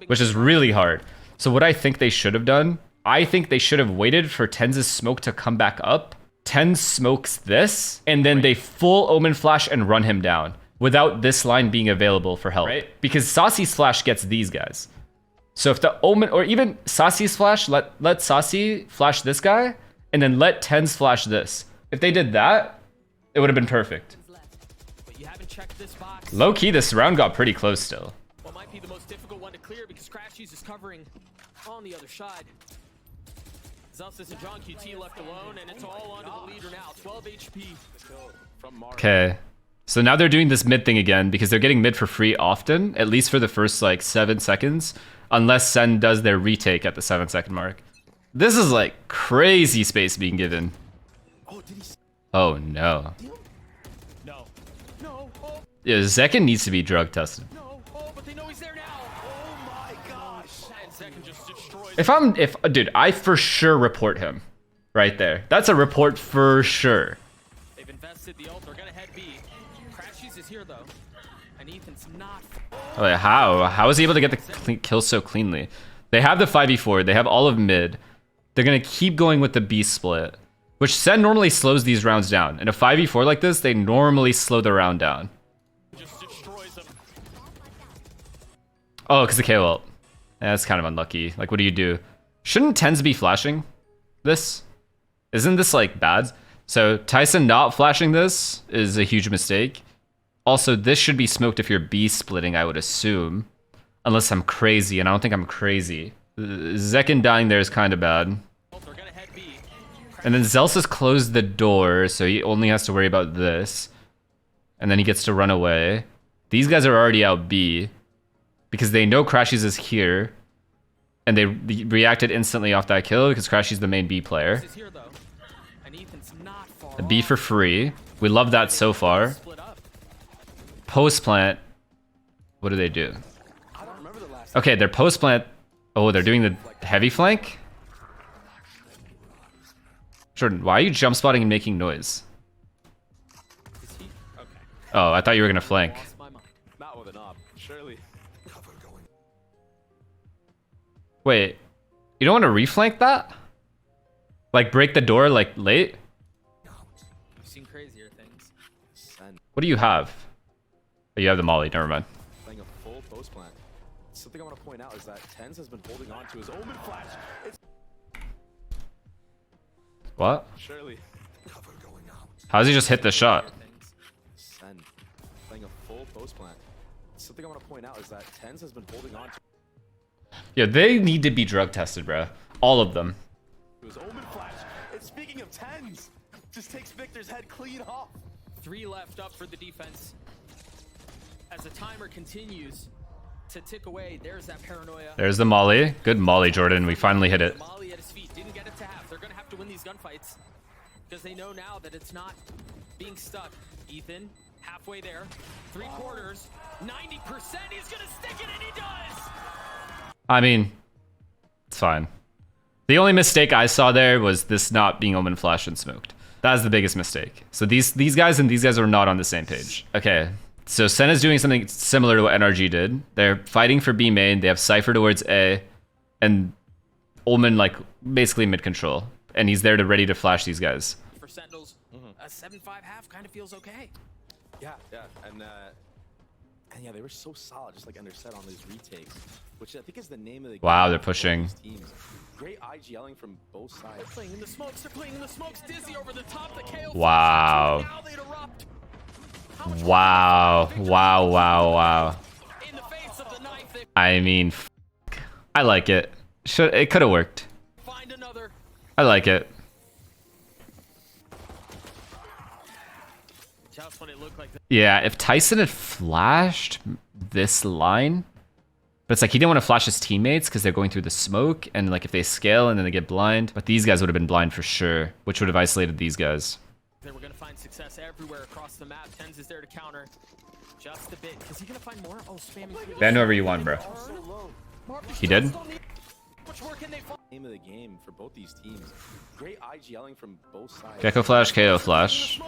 which is really hard. So what I think they should have done, I think they should have waited for Tenz's smoke to come back up. Tenz smokes this, and then they full Omen flash and run him down without this line being available for help. Right? Because Sasi's flash gets these guys. So if the Omen, or even Sasi's flash, let Sasi flash this guy, and then let Tenz flash this. If they did that, it would have been perfect. Low key, this round got pretty close still. What might be the most difficult one to clear because Crashies is covering on the other side. Zelsis and John QT left alone, and it's all onto the leader now. 12 HP. Okay. So now they're doing this mid thing again because they're getting mid for free often, at least for the first like 7 seconds, unless Sen does their retake at the 7-second mark. This is like crazy space being given. Oh no. No. No. Oh. Yeah, Zekin needs to be drug tested. No. Oh, but they know he's there now. Oh my gosh. And Zekin just destroyed. Dude, I for sure report him. Right there. That's a report for sure. They've invested the ult. They're gonna head B. Crashies is here though. And Ethan's not. Oh, yeah, how is he able to get the kill so cleanly? They have the 5v4. They have all of mid. They're gonna keep going with the B split, which Sen normally slows these rounds down. In a 5v4 like this, they normally slow the round down. Just destroys them. Oh, because the KO ult. That's kind of unlucky. Like, what do you do? Shouldn't Tenz be flashing this? Isn't this, like, bad? So, Tyson not flashing this is a huge mistake. Also, this should be smoked if you're B splitting, I would assume. Unless I'm crazy, and I don't think I'm crazy. Zekin dying there is kind of bad. And then Zelsis closed the door, so he only has to worry about this. And then he gets to run away. These guys are already out B, because they know Crashies is here. And they reacted instantly off that kill, because Crashies the main B player. The B for free. We love that so far. Post plant. What do they do? Okay, their post plant. Oh, they're doing the heavy flank? Jordan, why are you jump spotting and making noise? Oh, I thought you were gonna flank. Not with an op, surely. Wait, you don't want to reflank that? Like break the door like late? I've seen crazier things. What do you have? Oh, you have the molly, never mind. Playing a full post plant. Something I want to point out is that Tenz has been holding on to his Omen flash. What? Surely. How does he just hit the shot? Sen playing a full post plant. Something I want to point out is that Tenz has been holding on to Yeah, they need to be drug tested, bro. All of them. his Omen flash. And speaking of Tenz, just takes Victor's head clean off. 3 left up for the defense. As the timer continues to tick away, there's that paranoia. There's the molly. Good molly, Jordan. We finally hit it. Molly at his feet didn't get it to half. They're gonna have to win these gunfights because they know now that it's not being stuck. Ethan halfway there, 3/4, 90%. He's gonna stick it, and he does. I mean, it's fine. The only mistake I saw there was this not being Omen flash and smoked. That is the biggest mistake. So these guys and these guys are not on the same page. Okay. So Sen is doing something similar to what NRG did. They're fighting for B main. They have Cypher towards A. And Omen, like, basically mid-control. And he's there to ready to flash these guys. For Sentinels, a 7-5 half kind of feels okay. Yeah, and yeah, they were so solid, just like Ender said, on these retakes, which I think is the name of the game. Wow, they're pushing. Great IGLing from both sides. They're playing in the smokes. They're playing in the smokes. Dizzy over the top. The KO. Wow. Now they'd erupt. Wow. Wow, wow, wow. In the face of the knife, they I mean, I like it. It could have worked. find another. I like it. Just when it looked like Yeah, if Tyson had flashed this line But it's like he didn't want to flash his teammates because they're going through the smoke, and like if they scale and then they get blind. But these guys would have been blind for sure, which would have isolated these guys. They were gonna find success everywhere across the map. Tens is there to counter. Just a bit. Is he gonna find more? Oh, spamming through Ban whoever you want, bro. He did? Name of the game for both these teams. Great IGLing from both sides. Gecko flash, KO flash.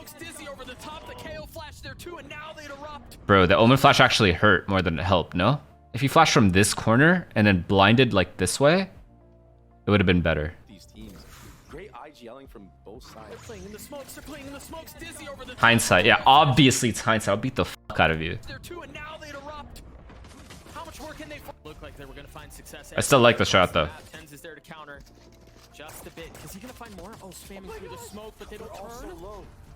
Bro, the Omen flash actually hurt more than it helped, no? If you flash from this corner and then blinded like this way, it would have been better. These teams. Great IGLing from both sides. Hindsight, yeah, obviously it's hindsight. I'll beat the fuck out of you. I still like the shot though. Tens is there to counter. Just a bit. Is he gonna find more? Oh, spamming through the smoke, but they don't turn.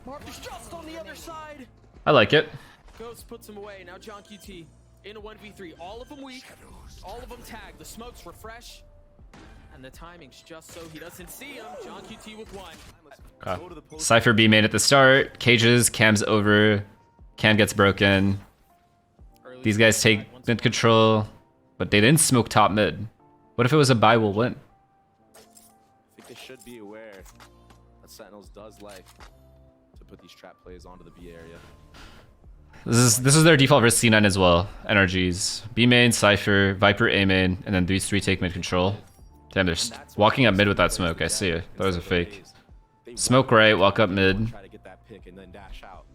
Marcus just on the other side. I like it. Ghost puts him away. Now John QT in a 1v3. All of them weak. All of them tagged. The smokes were fresh. And the timing's just so he doesn't see him. John QT with one. Okay. Cypher B made at the start. Cages, Cam's over. Cam gets broken. These guys take mid control, but they didn't smoke top mid. What if it was a buy will win? I think they should be aware that Sentinels does like to put these trap plays onto the B area. This is their default versus C9 as well. Energies. B main, Cypher, Viper A main, and then these three take mid control. Damn, they're walking up mid with that smoke. I see it. That was a fake. Smoke right, walk up mid. Try to get that pick and then dash out.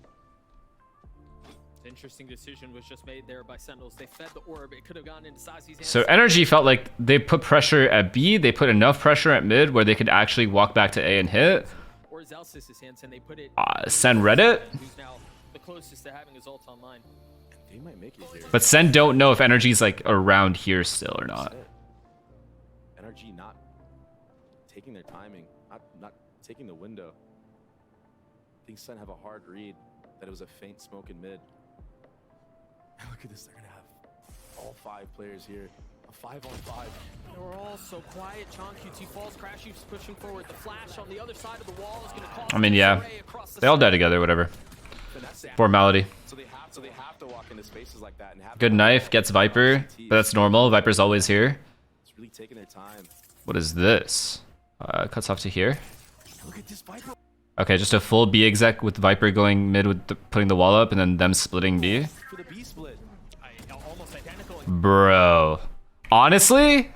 Interesting decision was just made there by Sentinels. They fed the orb. It could have gone into Sazi's hands. So Energy felt like they put pressure at B. They put enough pressure at mid where they could actually walk back to A and hit. Or Zelsis's hands, and they put it. Sen read it. Who's now the closest to having his ult online. They might make it here. But Sen don't know if Energy's like around here still or not. Energy not taking their timing, not taking the window. I think Sen have a hard read that it was a faint smoke in mid. And look at this, they're gonna have all 5 players here. A 5-on-5. They were all so quiet. John QT falls, Crash Heaps pushing forward. The flash on the other side of the wall is gonna cause. I mean, yeah, they all die together, whatever. Formality. So they have to walk into spaces like that and have Good knife, gets Viper, but that's normal. Viper's always here. It's really taking their time. What is this? Cuts off to here. Look at this Viper. Okay, just a full B exec with Viper going mid with putting the wall up and then them splitting B. For the B split. Almost identical. Bro. Honestly,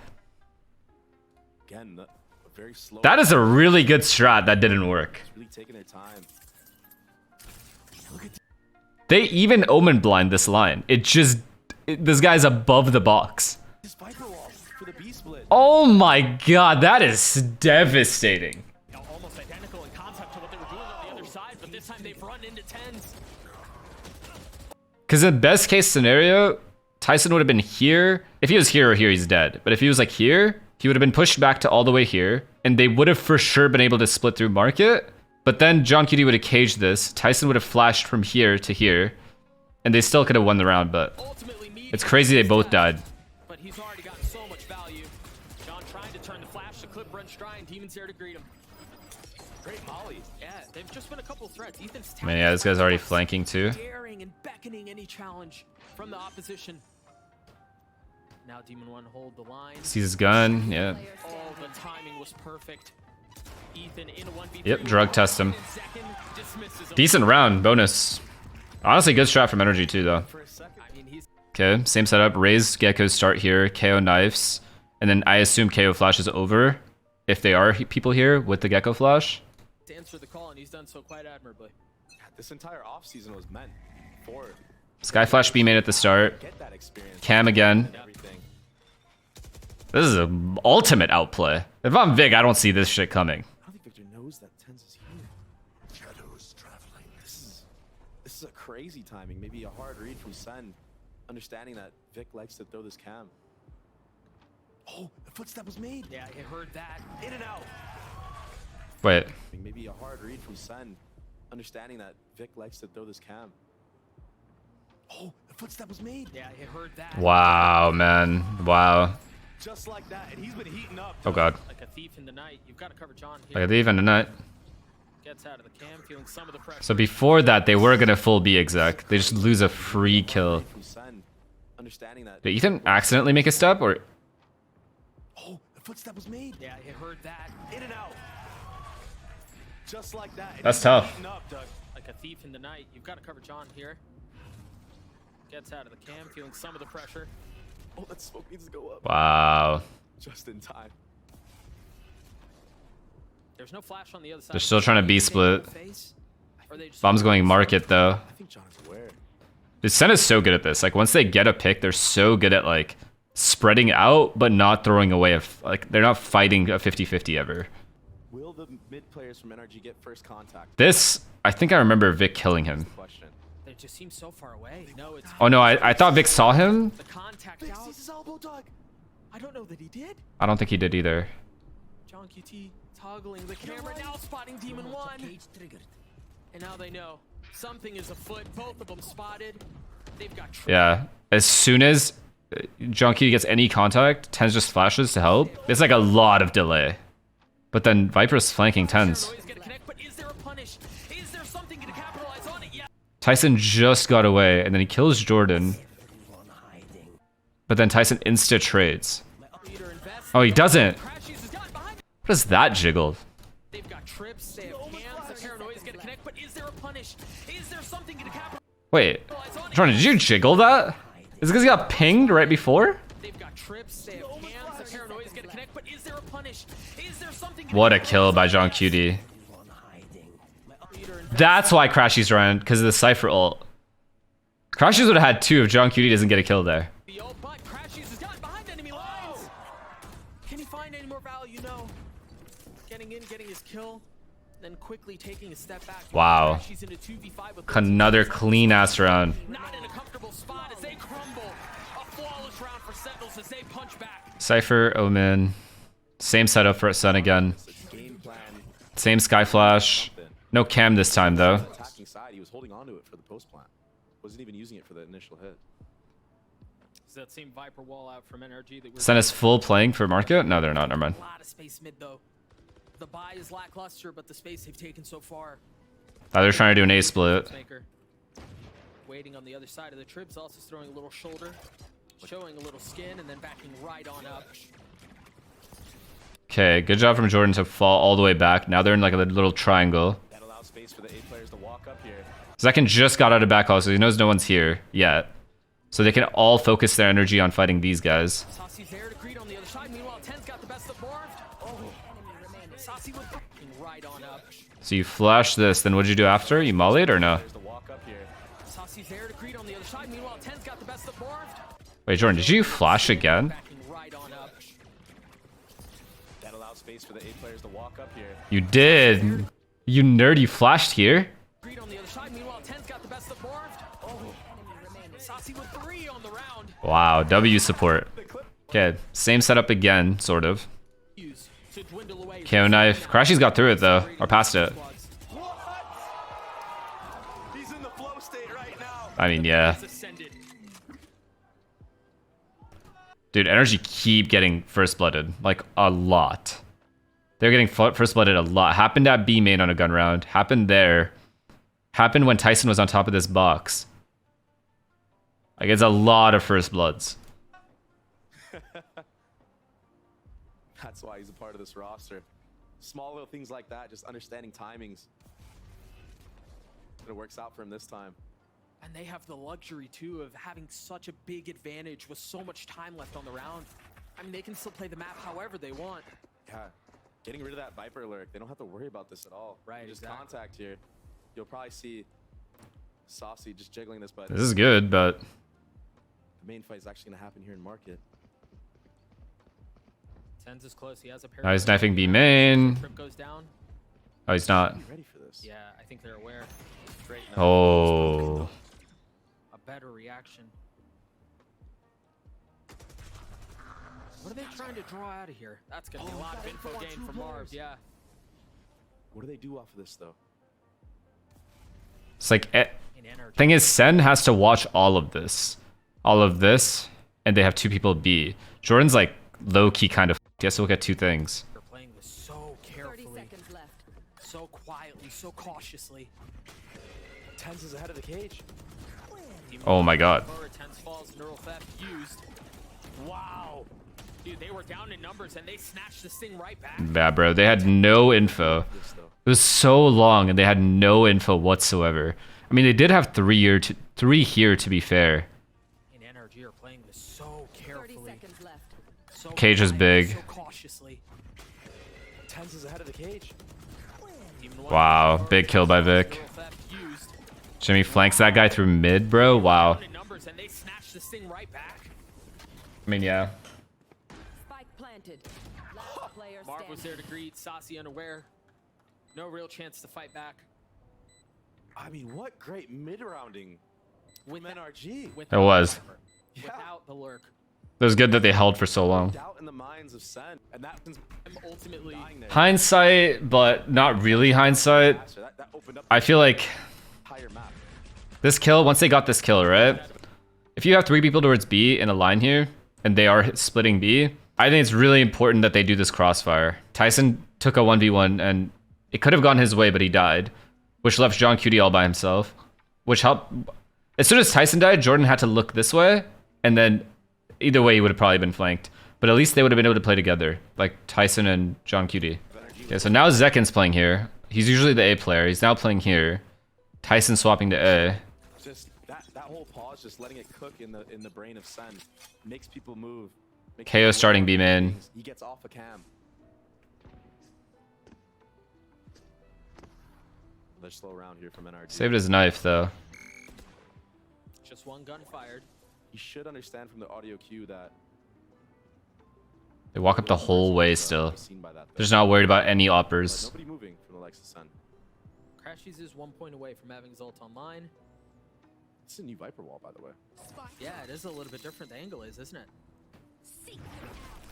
Again, a very slow. that is a really good strat that didn't work. It's really taking their time. They even Omen blind this line. This guy's above the box. This Viper wall for the B split. Oh my god, that is devastating. Almost identical in concept to what they were doing on the other side, but this time they've run into tens. Because in best case scenario, Tyson would have been here. If he was here or here, he's dead. But if he was like here, he would have been pushed back to all the way here. And they would have for sure been able to split through market. But then John QT would have caged this. Tyson would have flashed from here to here. And they still could have won the round, but it's crazy they both died. But he's already gotten so much value. John trying to turn the flash, the clip runs dry, and Demon's there to greet him. Great molly. Yeah, they've just been a couple threats. Ethan's I mean, yeah, this guy's already flanking too. Daring and beckoning any challenge from the opposition. Now Demon 1 hold the line. Sees his gun, yeah. Oh, the timing was perfect. Ethan in a 1v3. Yep, drug test him. Decent round, bonus. Honestly, good strat from Energy too, though. Okay, same setup. Raise Gecko start here, KO knives, and then I assume KO flash is over if they are people here with the Gecko flash. To answer the call, and he's done so quite admirably. This entire offseason was meant for Sky flash B main at the start. get that experience. Cam again. And everything. This is an ultimate outplay. If I'm Vic, I don't see this shit coming. I don't think Victor knows that Tens is here. Shadows traveling. This is a crazy timing. Maybe a hard read from Sen, understanding that Vic likes to throw this cam. Oh, the footstep was made. Yeah, I heard that. In and out. Wait. Maybe a hard read from Sen, understanding that Vic likes to throw this cam. Oh, the footstep was made. Yeah, I heard that. Wow, man. Wow. Just like that, and he's been heating up. Oh god. Like a thief in the night. You've got to cover John here. Like a thief in the night. Gets out of the cam, feeling some of the pressure. So before that, they were gonna full B exec. They just lose a free kill. From Sen, understanding that. Did Ethan accidentally make a step or? Oh, the footstep was made. Yeah, it heard that. In and out. Just like that. And That's he's tough. beaten up, Doug. Like a thief in the night. You've got to cover John here. Gets out of the cam, feeling some of the pressure. Oh, that smoke needs to go up. Wow. Just in time. There's no flash on the other side. They're still trying to B split. Or they just Bomb's going market though. I think John is aware. Dude, Sen is so good at this. Like once they get a pick, they're so good at like spreading out, but not throwing away like they're not fighting a 50-50 ever. Will the mid players from NRG get first contact? This, I think I remember Vic killing him. Question. They just seem so far away. No, it's Oh no, I thought Vic saw him. the contact Vic out. sees his elbow, Doug. I don't know that he did. I don't think he did either. John QT toggling the camera, now spotting Demon 1. And now they know something is afoot. Both of them spotted. They've got Yeah. As soon as Junkie gets any contact, Tens just flashes to help. It's like a lot of delay. But then Viper's flanking Tens. But is there a punish? Is there something to capitalize on it? Yeah. Tyson just got away, and then he kills Jordan. But then Tyson insta trades. Oh, he doesn't. What is that jiggle? They've got trips, they have cams, the paranoia's gonna connect, but is there a punish? Is there something to capitalize Wait, Jordan, did you jiggle that? Is it because he got pinged right before? They've got trips, they have cams, the paranoia's gonna connect, but is there a punish? Is there something What a kill by John QD. That's why Crashy's ran, because of the Cypher ult. Crashy's would have had 2 if John QD doesn't get a kill there. But Crashies is got behind enemy lines. Can he find any more value? No. Getting in, getting his kill, then quickly taking a step back. Wow. Crashies into 2v5 with Another clean ass round. not in a comfortable spot as they crumble. A flawless round for Sentinels as they punch back. Cypher, Omen. Same setup for Sun again. Game plan. Same Sky Flash. No cam this time though. Attacking side, he was holding on to it for the post plant. Wasn't even using it for the initial hit. Is that same Viper wall out from NRG that we're Sen is full playing for market? No, they're not. Never mind. a lot of space mid though. The buy is lackluster, but the space they've taken so far. Thought they were trying to do an A split. Maker. Waiting on the other side of the tribs, also throwing a little shoulder, showing a little skin, and then backing right on up. Okay, good job from Jordan to fall all the way back. Now they're in like a little triangle. That allows space for the A players to walk up here. Zekin just got out of back hall, so he knows no one's here yet. So they can all focus their energy on fighting these guys. Saucy's there to greet on the other side. Meanwhile, Ten's got the best of Morphed. Oh, Saucy with right on up. So you flash this, then what'd you do after? You mollied or no? There's the walk up here. Saucy's there to greet on the other side. Meanwhile, Ten's got the best of Morphed. Wait, Jordan, did you flash again? Backing right on up. That allows space for the A players to walk up here. You did. You nerd, you flashed here. Greet on the other side. Meanwhile, Ten's got the best of Morphed. Oh, Saucy with 3 on the round. Wow, W support. Okay, same setup again, sort of. Use to dwindle away. KO knife. Crashy's got through it though, or past it. What? He's in the flow state right now. I mean, yeah. Ascended. Dude, energy keep getting first blooded, like a lot. They're getting first blooded a lot. Happened at B main on a gun round. Happened there. Happened when Tyson was on top of this box. Like it's a lot of first bloods. That's why he's a part of this roster. Small little things like that, just understanding timings. And it works out for him this time. And they have the luxury too of having such a big advantage with so much time left on the round. I mean, they can still play the map however they want. Yeah, getting rid of that Viper lurk, they don't have to worry about this at all. Right, Just exactly. contact here. You'll probably see Saucy just jiggling this, but This is good, but the main fight is actually gonna happen here in market. Tens is close. He has a pair. now he's knifing B main. Trip goes down. Oh, he's not. Be ready for this. Yeah, I think they're aware. Great. Oh. A better reaction. What are they trying to draw out of here? That's gonna be a lot of info gain from Marv. Yeah. What do they do off of this though? It's like, In energy. thing is, Sen has to watch all of this. All of this, and they have 2 people B. Jordan's like low-key kind of. He has to look at 2 things. They're playing this so carefully, so quietly, so cautiously. Tens is ahead of the cage. Oh my god. Wow. Dude, they were down in numbers and they snatched this thing right back. Yeah, bro. They had no info. It was so long and they had no info whatsoever. I mean, they did have three here, to be fair. And NRG are playing this so carefully. 30 seconds left. So Cage is big. So cautiously. Tens is ahead of the cage. Wow, big kill by Vic. Jimmy flanks that guy through mid, bro. Wow. Down in numbers and they snatched this thing right back. I mean, yeah. Spike planted. Last player Marv was standing. there to greet. Saucy unaware. No real chance to fight back. I mean, what great mid-rounding with NRG. With It was. Without the lurk. It was good that they held for so long. Doubt in the minds of Sen, and that Ultimately, dying there. Hindsight, but not really hindsight. That opened up I feel like the entire map. this kill, once they got this kill, right? If you have 3 people towards B in a line here, and they are splitting B, I think it's really important that they do this crossfire. Tyson took a 1v1, and it could have gone his way, but he died, which left John Cutie all by himself, which helped. As soon as Tyson died, Jordan had to look this way, and then either way, he would have probably been flanked. But at least they would have been able to play together, like Tyson and John Cutie. Okay, so now Zekin's playing here. He's usually the A player. He's now playing here. Tyson swapping to A. Just that whole pause, just letting it cook in the brain of Sen, makes people move. Makes KO people starting move. B main. He gets off a cam. Another slow round here from NRG. Saved his knife, though. just one gun fired. He should understand from the audio cue that They walk up the whole way still. seen by that They're just not worried about any but oppers. nobody moving from the likes of Sen. Crashies is 1 point away from having his ult online. It's a new Viper wall, by the way. Yeah, it is a little bit different. The angle is, isn't it?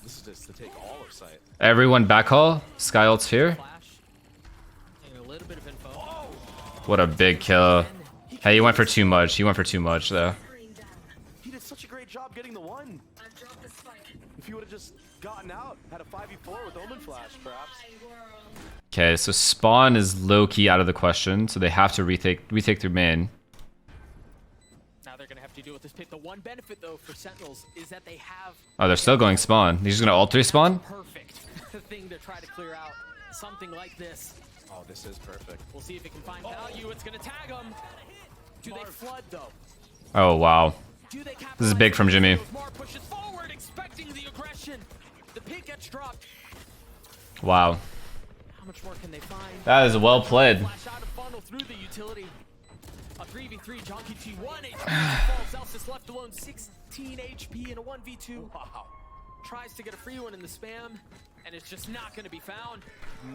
This is just to take all of sight. Everyone back hall. Sky ult's here. Flash. Taking a little bit of info. What a big kill. Hey, he went for too much. He went for too much, though. He did such a great job getting the one. If he would have just gotten out, had a 5v4 with Omen Flash, perhaps. Okay, so spawn is low-key out of the question, so they have to retake through main. Now they're gonna have to deal with this pit. The one benefit though for Sentinels is that they have Oh, they're still going spawn. He's just gonna ult 3 spawn? perfect thing to try to clear out. Something like this. Oh, this is perfect. We'll see if it can find value. It's gonna tag them. Do they flood though? Oh, wow. Do they This is big from Jimmy. Mar pushes forward, expecting the aggression. The pit gets dropped. Wow. How much more can they find? That is well played. Flash out of funnel through the utility. A 3v3, Jonky T1 HP falls. Elsis left alone, 16 HP in a 1v2. Wow. Tries to get a free one in the spam, and it's just not going to be found.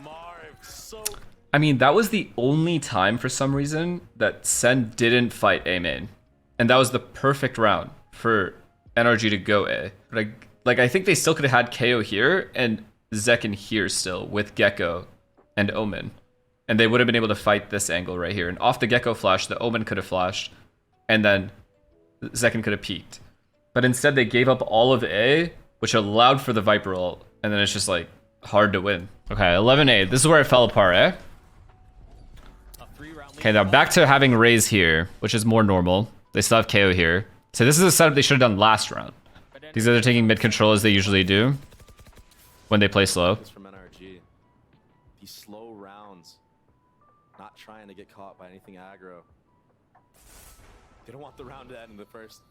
Marv, so I mean, that was the only time for some reason that Sen didn't fight A main. And that was the perfect round for NRG to go A. But I think they still could have had KO here and Zekin here still with Gecko and Omen. And they would have been able to fight this angle right here. And off the Gecko flash, the Omen could have flashed. And then Zekin could have peeked. But instead, they gave up all of A, which allowed for the Viper ult. And then it's just like hard to win. Okay, 11-8. This is where it fell apart, eh? Okay, now back to having Raze here, which is more normal. They still have KO here. So this is a setup they should have done last round. These guys are taking mid control as they usually do when they play slow. this from NRG. These slow rounds, not trying to get caught by anything aggro. They don't want the round to end in the first,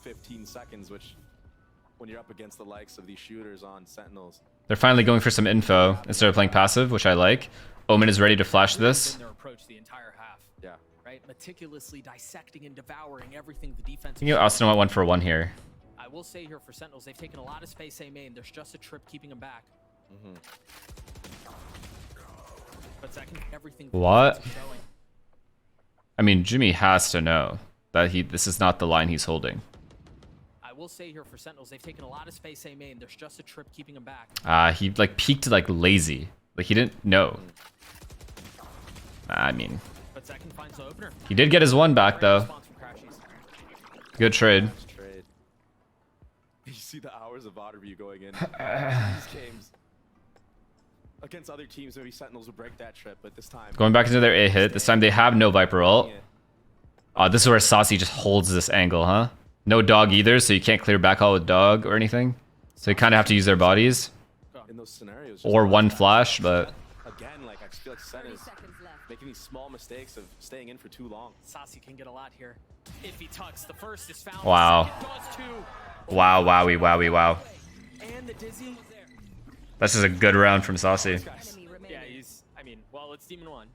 15 seconds, which when you're up against the likes of these shooters on Sentinels. They're finally going for some info instead of playing passive, which I like. Omen is ready to flash this. Their approach the entire half. Yeah. Right? Meticulously dissecting and devouring everything the defense. I think Austin went 1-for-1 here. I will say here for Sentinels, they've taken a lot of space A main. There's just a trip keeping them back. But second, everything. the What? defense is showing. I mean, Jimmy has to know that this is not the line he's holding. I will say here for Sentinels, they've taken a lot of space A main. There's just a trip keeping them back. He peeked like lazy. Like he didn't know. I mean, But second finds the opener. he did get his one back Great though. response from Crashies. Good trade. Nice trade. You see the hours of odd review going in these games. Against other teams, maybe Sentinels would break that trip, but this time. Going back into their A hit. This time they have no Viper ult. This is where Saucy just holds this angle, huh? No dog either, so you can't clear backhaul with dog or anything. So you kind of have to use their bodies. In those scenarios, Or one flash, but... again, like I feel like Sen is making these small mistakes of staying in for too long. Saucy can get a lot here. If he tucks, the first is found. Wow. The second does too. Wow, wowie, wowie, wow. And the dizzy. This is a good round from Saucy. Yeah, he's. I mean, well, it's Demon 1.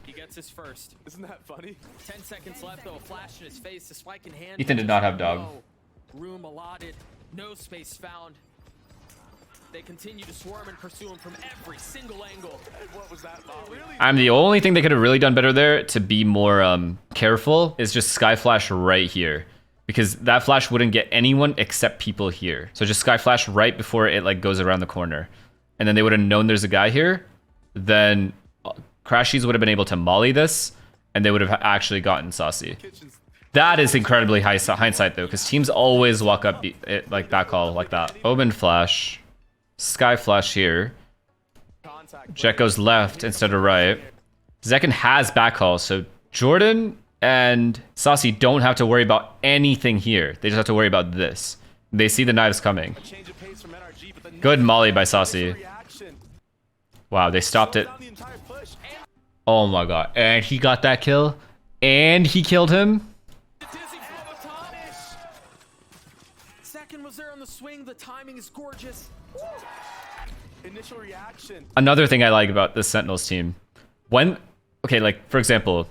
He gets his first. Isn't that funny? 10 seconds left, though. A flash in his face. The spike in hand. Ethan did not have dog. No room allotted. No space found. They continue to swarm and pursue him from every single angle. What was that about? Really? The only thing they could have really done better there to be more careful is just Sky Flash right here. Because that flash wouldn't get anyone except people here. So just Sky Flash right before it like goes around the corner. And then they would have known there's a guy here. Then Crashies would have been able to molly this. And they would have actually gotten Saucy. That is incredibly hindsight though. Because teams always walk up like backhaul like that. Omen Flash. Sky Flash here. Jet goes left instead of right. Zekin has backhaul, so Jordan and Saucy don't have to worry about anything here. They just have to worry about this. They see the knives coming. Good molly by Saucy. Wow, they stopped it. Oh my god. And he got that kill. And he killed him. Second was there on the swing. The timing is gorgeous. Initial reaction. Another thing I like about the Sentinels team, okay, like for example,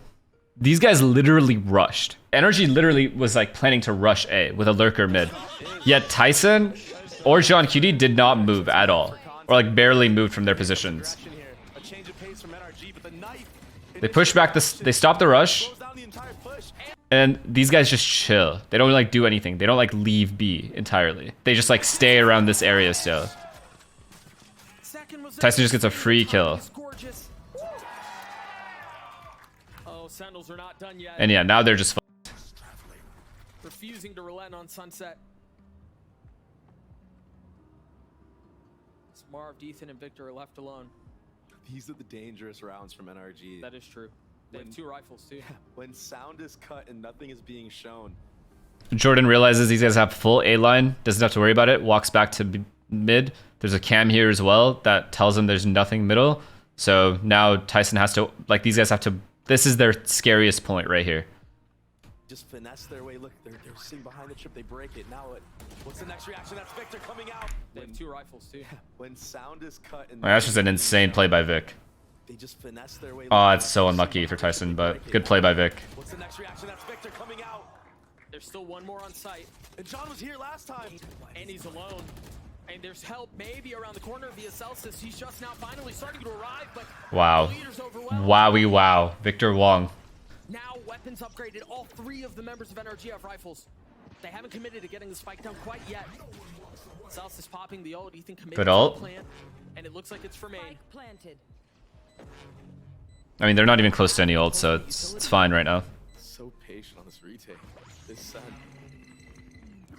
these guys literally rushed. Energy literally was like planning to rush A with a lurker mid. Yet Tyson or John QD did not move at all, or like barely moved from their positions. They push back they stop the rush, and these guys just chill. They don't like do anything. They don't like leave B entirely. They just like stay around this area still. Tyson just gets a free kill. Oh, Sentinels are not done yet. And yeah, now they're just Refusing to relent on Sunset. Marv, Ethan, and Victor are left alone. These are the dangerous rounds from NRG. That is true. They have 2 rifles too. When sound is cut and nothing is being shown. Jordan realizes these guys have full A line, doesn't have to worry about it, walks back to mid. There's a cam here as well that tells him there's nothing middle. So now Tyson has to, like, these guys have to, this is their scariest point right here. Just finesse their way. Look, they're sitting behind the trip. They break it. Now what's the next reaction? That's Victor coming out. They have 2 rifles too. When sound is cut and That's just an insane play by Vic. they just finesse their way. Oh, it's so unlucky for Tyson, but good play by Vic. What's the next reaction? That's Victor coming out. There's still one more on site. And John was here last time. And he's alone. And there's help maybe around the corner via Celsius. He's just now finally starting to arrive, but Wow. the leader's overwhelmed. Wowie wow. Victor Wong. Now weapons upgraded. All 3 of the members of NRG have rifles. They haven't committed to getting the spike down quite yet. Celsius popping the ult. Ethan committed Good to ult. the plant, and it looks like it's for main. Spike planted. I mean, they're not even close to any ult, so it's fine right now. So patient on this retake. This Sen.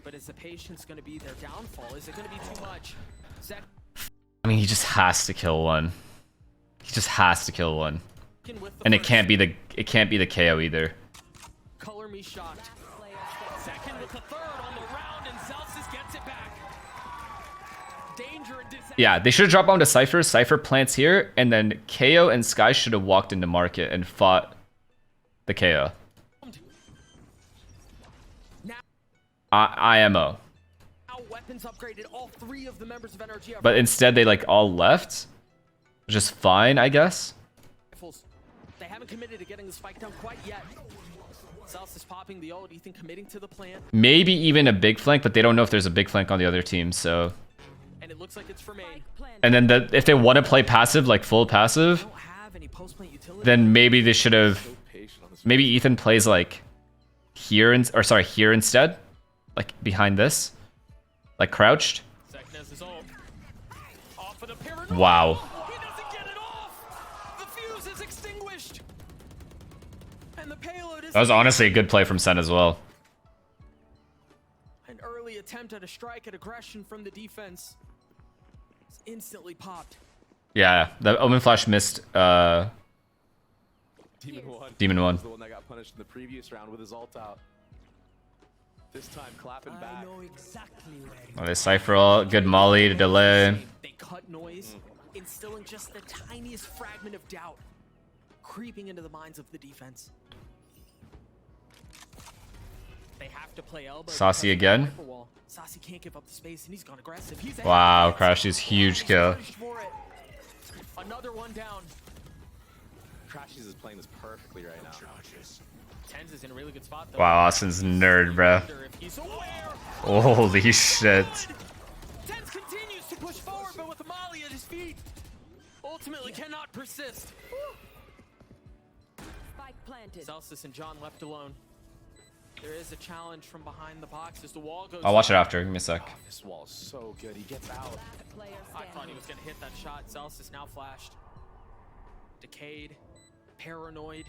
But is the patience going to be their downfall? Is it going to be too much? I mean, he just has to kill one. He just has to kill one. And it can't be the KO either. Color me shocked. Second with the third on the round, and Celsius gets it back. Danger and disadvantage. Yeah, they should have dropped onto Cypher. Cypher plants here, and then KO and Sky should have walked into market and fought the KO. IMO. Now weapons upgraded. All 3 of the members of NRG have But instead they like all left. Which is fine, I guess. rifles. They haven't committed to getting the spike down quite yet. Celsius popping the ult. Ethan committing to the plant. Maybe even a big flank, but they don't know if there's a big flank on the other team, so. And it looks like it's for main. Spike planted. And then if they want to play passive, like full passive, Don't have any post-plant utility. then maybe they should have. So patient on this. Maybe Ethan plays like here here instead, like behind this, like crouched. Second has his ult. Off of the paranoia. Wow. He doesn't get it off. The fuse is extinguished. And the payload is That was honestly a good play from Sen as well. an early attempt at a strike at aggression from the defense. It's instantly popped. Yeah, the Omen Flash missed Demon 1. Was the one that got punished in the previous round with his ult out. This time clapping back. Oh, they Cypher all good molly to delay. They cut noise, instilling just the tiniest fragment of doubt, creeping into the minds of the defense. They have to play elbow. Saucy again. Saucy can't give up the space, and he's gone aggressive. Wow, Crashy's huge kill. Another one down. Crashies is playing this perfectly right now. Tens is in a really good spot, though. Wow, Austin's nerd, bro. Holy shit. Tens continues to push forward, but with Molly at his feet, ultimately cannot persist. Spike planted. Celsius and John left alone. There is a challenge from behind the box as the wall goes. I'll watch it after. Give me a sec. Oh, this wall is so good. He gets out. Last player I thought he standing. was gonna hit that shot. Celsius now flashed. Decayed. Paranoid.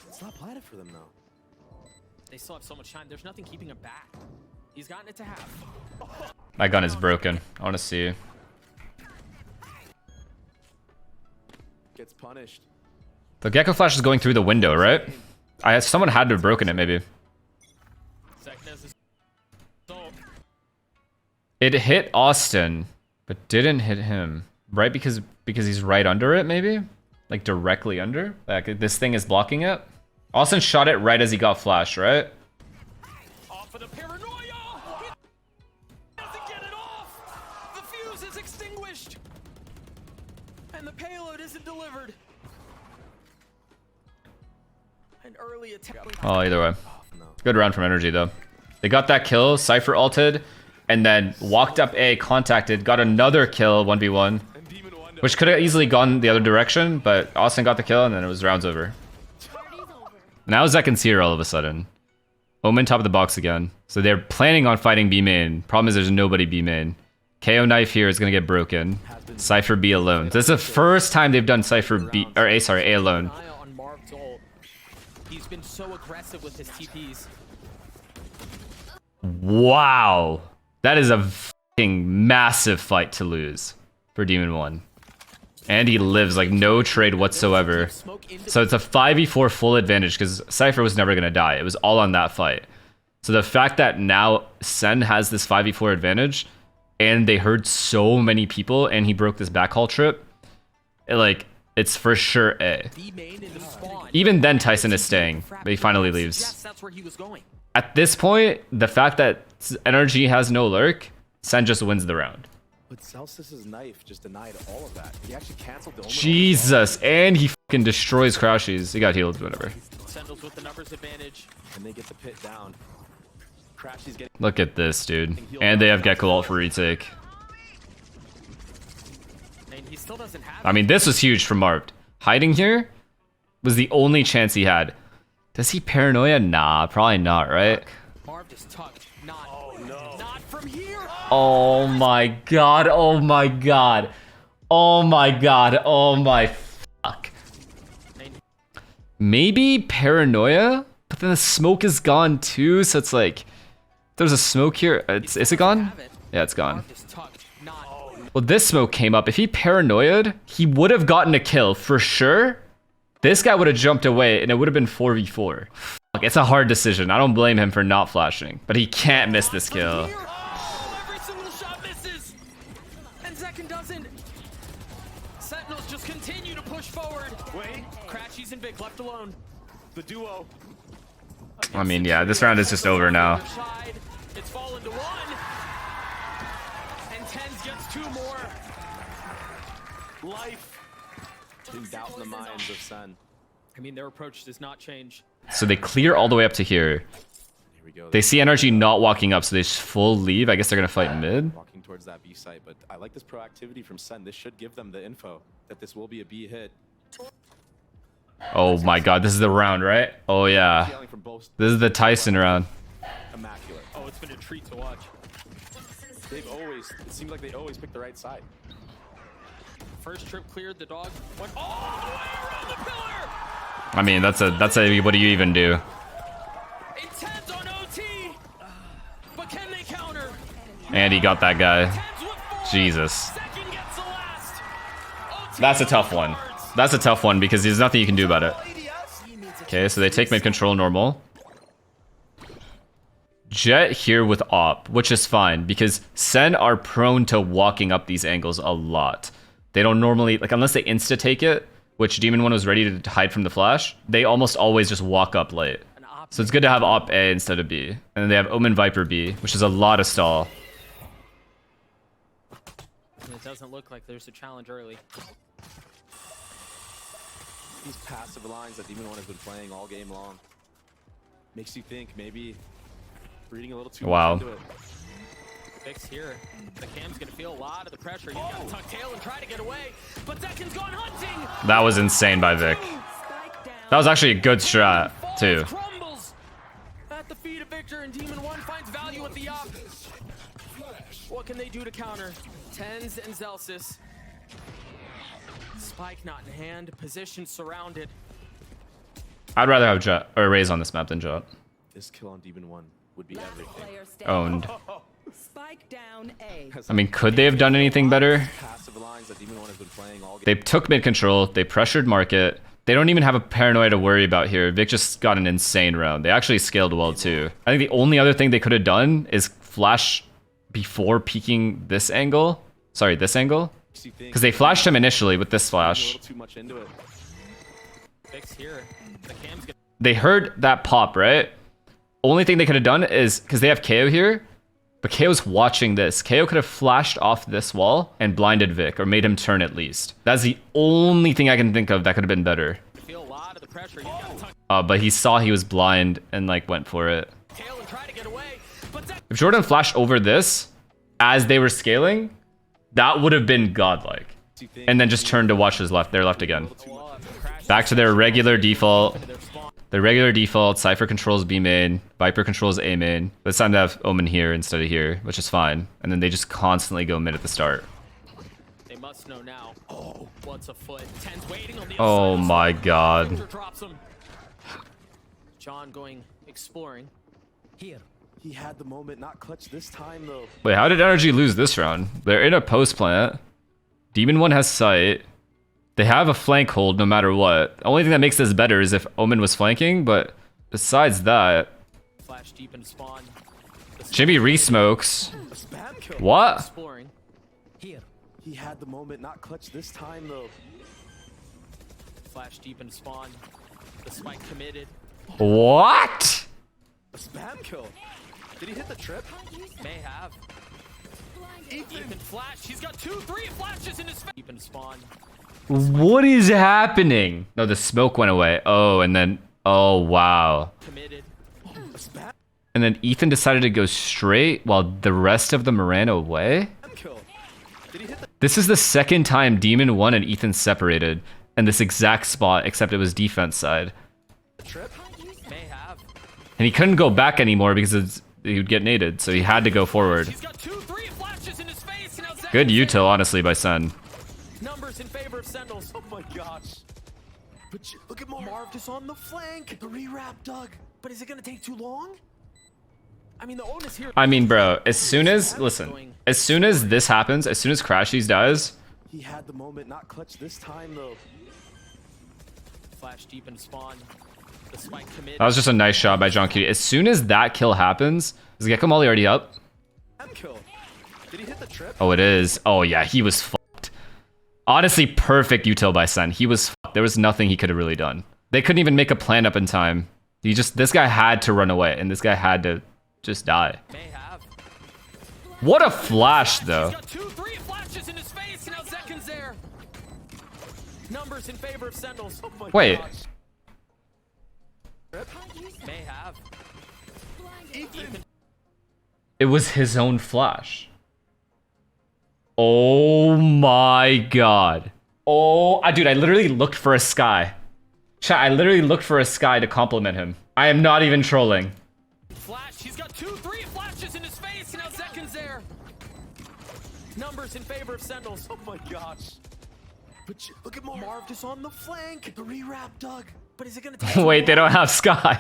It's not planted for them though. They still have so much time. There's nothing keeping him back. He's gotten it to half. My gun is broken. I want to see. Gets punished. The Gecko Flash is going through the window, right? Someone had to have broken it, maybe. It hit Austin, but didn't hit him. Right? Because he's right under it, maybe? Like directly under? Like this thing is blocking it? Austin shot it right as he got flashed, right? Off of the paranoia! He doesn't get it off! The fuse is extinguished! And the payload isn't delivered. An early attack. Oh, either way. Good round from Energy, though. They got that kill, Cypher ulted, and then walked up A, contacted, got another kill, 1v1. Which could have easily gone the other direction, but Austin got the kill, and then it was rounds over. Now Zekin's here all of a sudden. Omen top of the box again. So they're planning on fighting B main. Problem is there's nobody B main. KO knife here is going to get broken. Cypher B alone. This is the first time they've done Cypher B, or A, sorry, A alone. He's been so aggressive with his TPs. Wow. That is a fucking massive fight to lose for Demon 1. And he lives, like, no trade whatsoever. So it's a 5v4 full advantage, because Cypher was never going to die. It was all on that fight. So the fact that now Sen has this 5v4 advantage, and they heard so many people, and he broke this backhaul trip, it's for sure A. Even then, Tyson is staying, but he finally leaves. At this point, the fact that Energy has no lurk, Sen just wins the round. But Celsius's knife just denied all of that. He actually canceled the Jesus, and he fucking destroys Crashies. He got healed, whatever. Sentinels with the numbers advantage. And they get the pit down. Crashies getting. Look at this, dude. And they have Gecko ult for retake. And he still doesn't have I mean, this was huge for Marved. Hiding here was the only chance he had. Does he paranoia? Nah, probably not, right? Marved is tucked. Not from here. Oh my god, oh my god. Oh my god, oh my fuck. Maybe paranoia? But then the smoke is gone too, so it's like... There's a smoke here. Is it gone? Yeah, it's gone. Well, this smoke came up. If he paranoiaed, he would have gotten a kill for sure. This guy would have jumped away and it would have been 4v4. Fuck, it's a hard decision. I don't blame him for not flashing, but he can't miss this kill. Every single shot misses. And Zekin doesn't. Sentinels just continue to push forward. Wait. Crashies and Vic left alone. The duo. I mean, yeah, this round is just over now. It's fallen to one. And Tens gets two more. Life. In doubt in the minds of Sen. I mean, their approach does not change. So they clear all the way up to here. Here we go. They see Energy not walking up, so they just full leave. I guess they're going to fight mid. Walking towards that B site, but I like this proactivity from Sen. This should give them the info that this will be a B hit. Oh my god, this is the round, right? Oh yeah. This is the Tyson round. Immaculate. Oh, it's been a treat to watch. It seems like they always pick the right side. First trip cleared, the dog went all the way around the pillar. I mean, that's a what do you even do? Intense on OT. But can they counter? And he got that guy. Tens with four. Jesus. Second gets the last. OT That's a tough one. That's a tough one because there's nothing you can do about it. Okay, so they take mid control normal. Jet here with op, which is fine because Sen are prone to walking up these angles a lot. They don't normally, like, unless they insta take it, which Demon 1 was ready to hide from the flash, they almost always just walk up late. So it's good to have op A instead of B. And then they have Omen Viper B, which is a lot of stall. It doesn't look like there's a challenge early. These passive lines that Demon 1 has been playing all game long. Makes you think maybe reading a little too much into it. Fix here. The cam's gonna feel a lot of the pressure. He's gotta tuck tail and try to get away, but Zekin's going hunting! That was insane by Vic. That was actually a good strat, too. Crumbles at the feet of Victor, and Demon 1 finds value at the op. What can they do to counter? Tens and Zelsis. Spike not in hand, position surrounded. I'd rather have Jet or Raze on this map than Jet. This kill on Demon 1 would be everything. Owned. Spike down A. I mean, could they have done anything better? Passive lines that Demon 1 has been playing all game. They took mid control, they pressured market. They don't even have a paranoia to worry about here. Vic just got an insane round. They actually scaled well too. I think the only other thing they could have done is flash before peeking this angle. Sorry, this angle. Because they flashed him initially with this flash. Too much into it. Fix here. The cam's gonna They heard that pop, right? Only thing they could have done is, because they have KO here, but KO's watching this. KO could have flashed off this wall and blinded Vic, or made him turn at least. That's the only thing I can think of that could have been better. feel a lot of the pressure. He's gotta tuck But he saw he was blind and like went for it. tail and try to get away, but Zek If Jordan flashed over this as they were scaling, that would have been godlike. And then just turned to watch his left, their left again. Back to their regular default. Their regular default, Cypher controls B main, Viper controls A main. But it's time to have Omen here instead of here, which is fine. And then they just constantly go mid at the start. They must know now. Oh, what's afoot? Ten's waiting on the Oh other side. my god. Victor drops him. John going exploring. Here. He had the moment, not clutch this time though. Wait, how did Energy lose this round? They're in a post plant. Demon 1 has sight. They have a flank hold no matter what. The only thing that makes this better is if Omen was flanking, but besides that, Flash deep into spawn. Jimmy re-smokes. A spam kill. What? Exploring. Here. He had the moment, not clutch this time though. Flash deep into spawn. The spike committed. What? A spam kill. Did he hit the trip? May have. Ethan flash. He's got 2-3 flashes in his face. Deep into spawn. What is happening? No, the smoke went away. Oh, and then, oh wow. Committed. A spam And then Ethan decided to go straight while the rest of them ran away? kill. Did he hit the This is the second time Demon 1 and Ethan separated in this exact spot, except it was defense side. trip? May have. And he couldn't go back anymore because he would get naded, so he had to go forward. He's got 2-3 flashes in his face. Now Zek Good util, honestly, by Sen. numbers in favor of Sentinels. Oh my gosh. But look at Marv just on the flank. The re-wrap, Doug. But is it gonna take too long? I mean, the onus here. I mean, bro, as soon as, listen, as soon as this happens, as soon as Crashies dies, He had the moment, not clutch this time though. Flash deep into spawn. The spike committed. that was just a nice shot by John Cutie. As soon as that kill happens, is Gecko Molly already up? Spam kill. Did he hit the trip? Oh, it is. Oh, yeah, he was fucked. Honestly, perfect util by Sen. He was fucked. There was nothing he could have really done. They couldn't even make a plan up in time. This guy had to run away, and this guy had to just die. May have. What a flash, though. He's got 2-3 flashes in his face. Now Zekin's there. Numbers in favor of Sentinels. Oh my Wait. gosh. May have. Ethan. It was his own flash. Oh my god. Oh, dude, I literally looked for a sky. Chat, I literally looked for a sky to compliment him. I am not even trolling. Flash. He's got 2-3 flashes in his face. Now Zekin's there. Numbers in favor of Sentinels. Oh my gosh. But look at Marv just on the flank. The re-wrap, Doug. But is it gonna take? Wait, they don't have sky.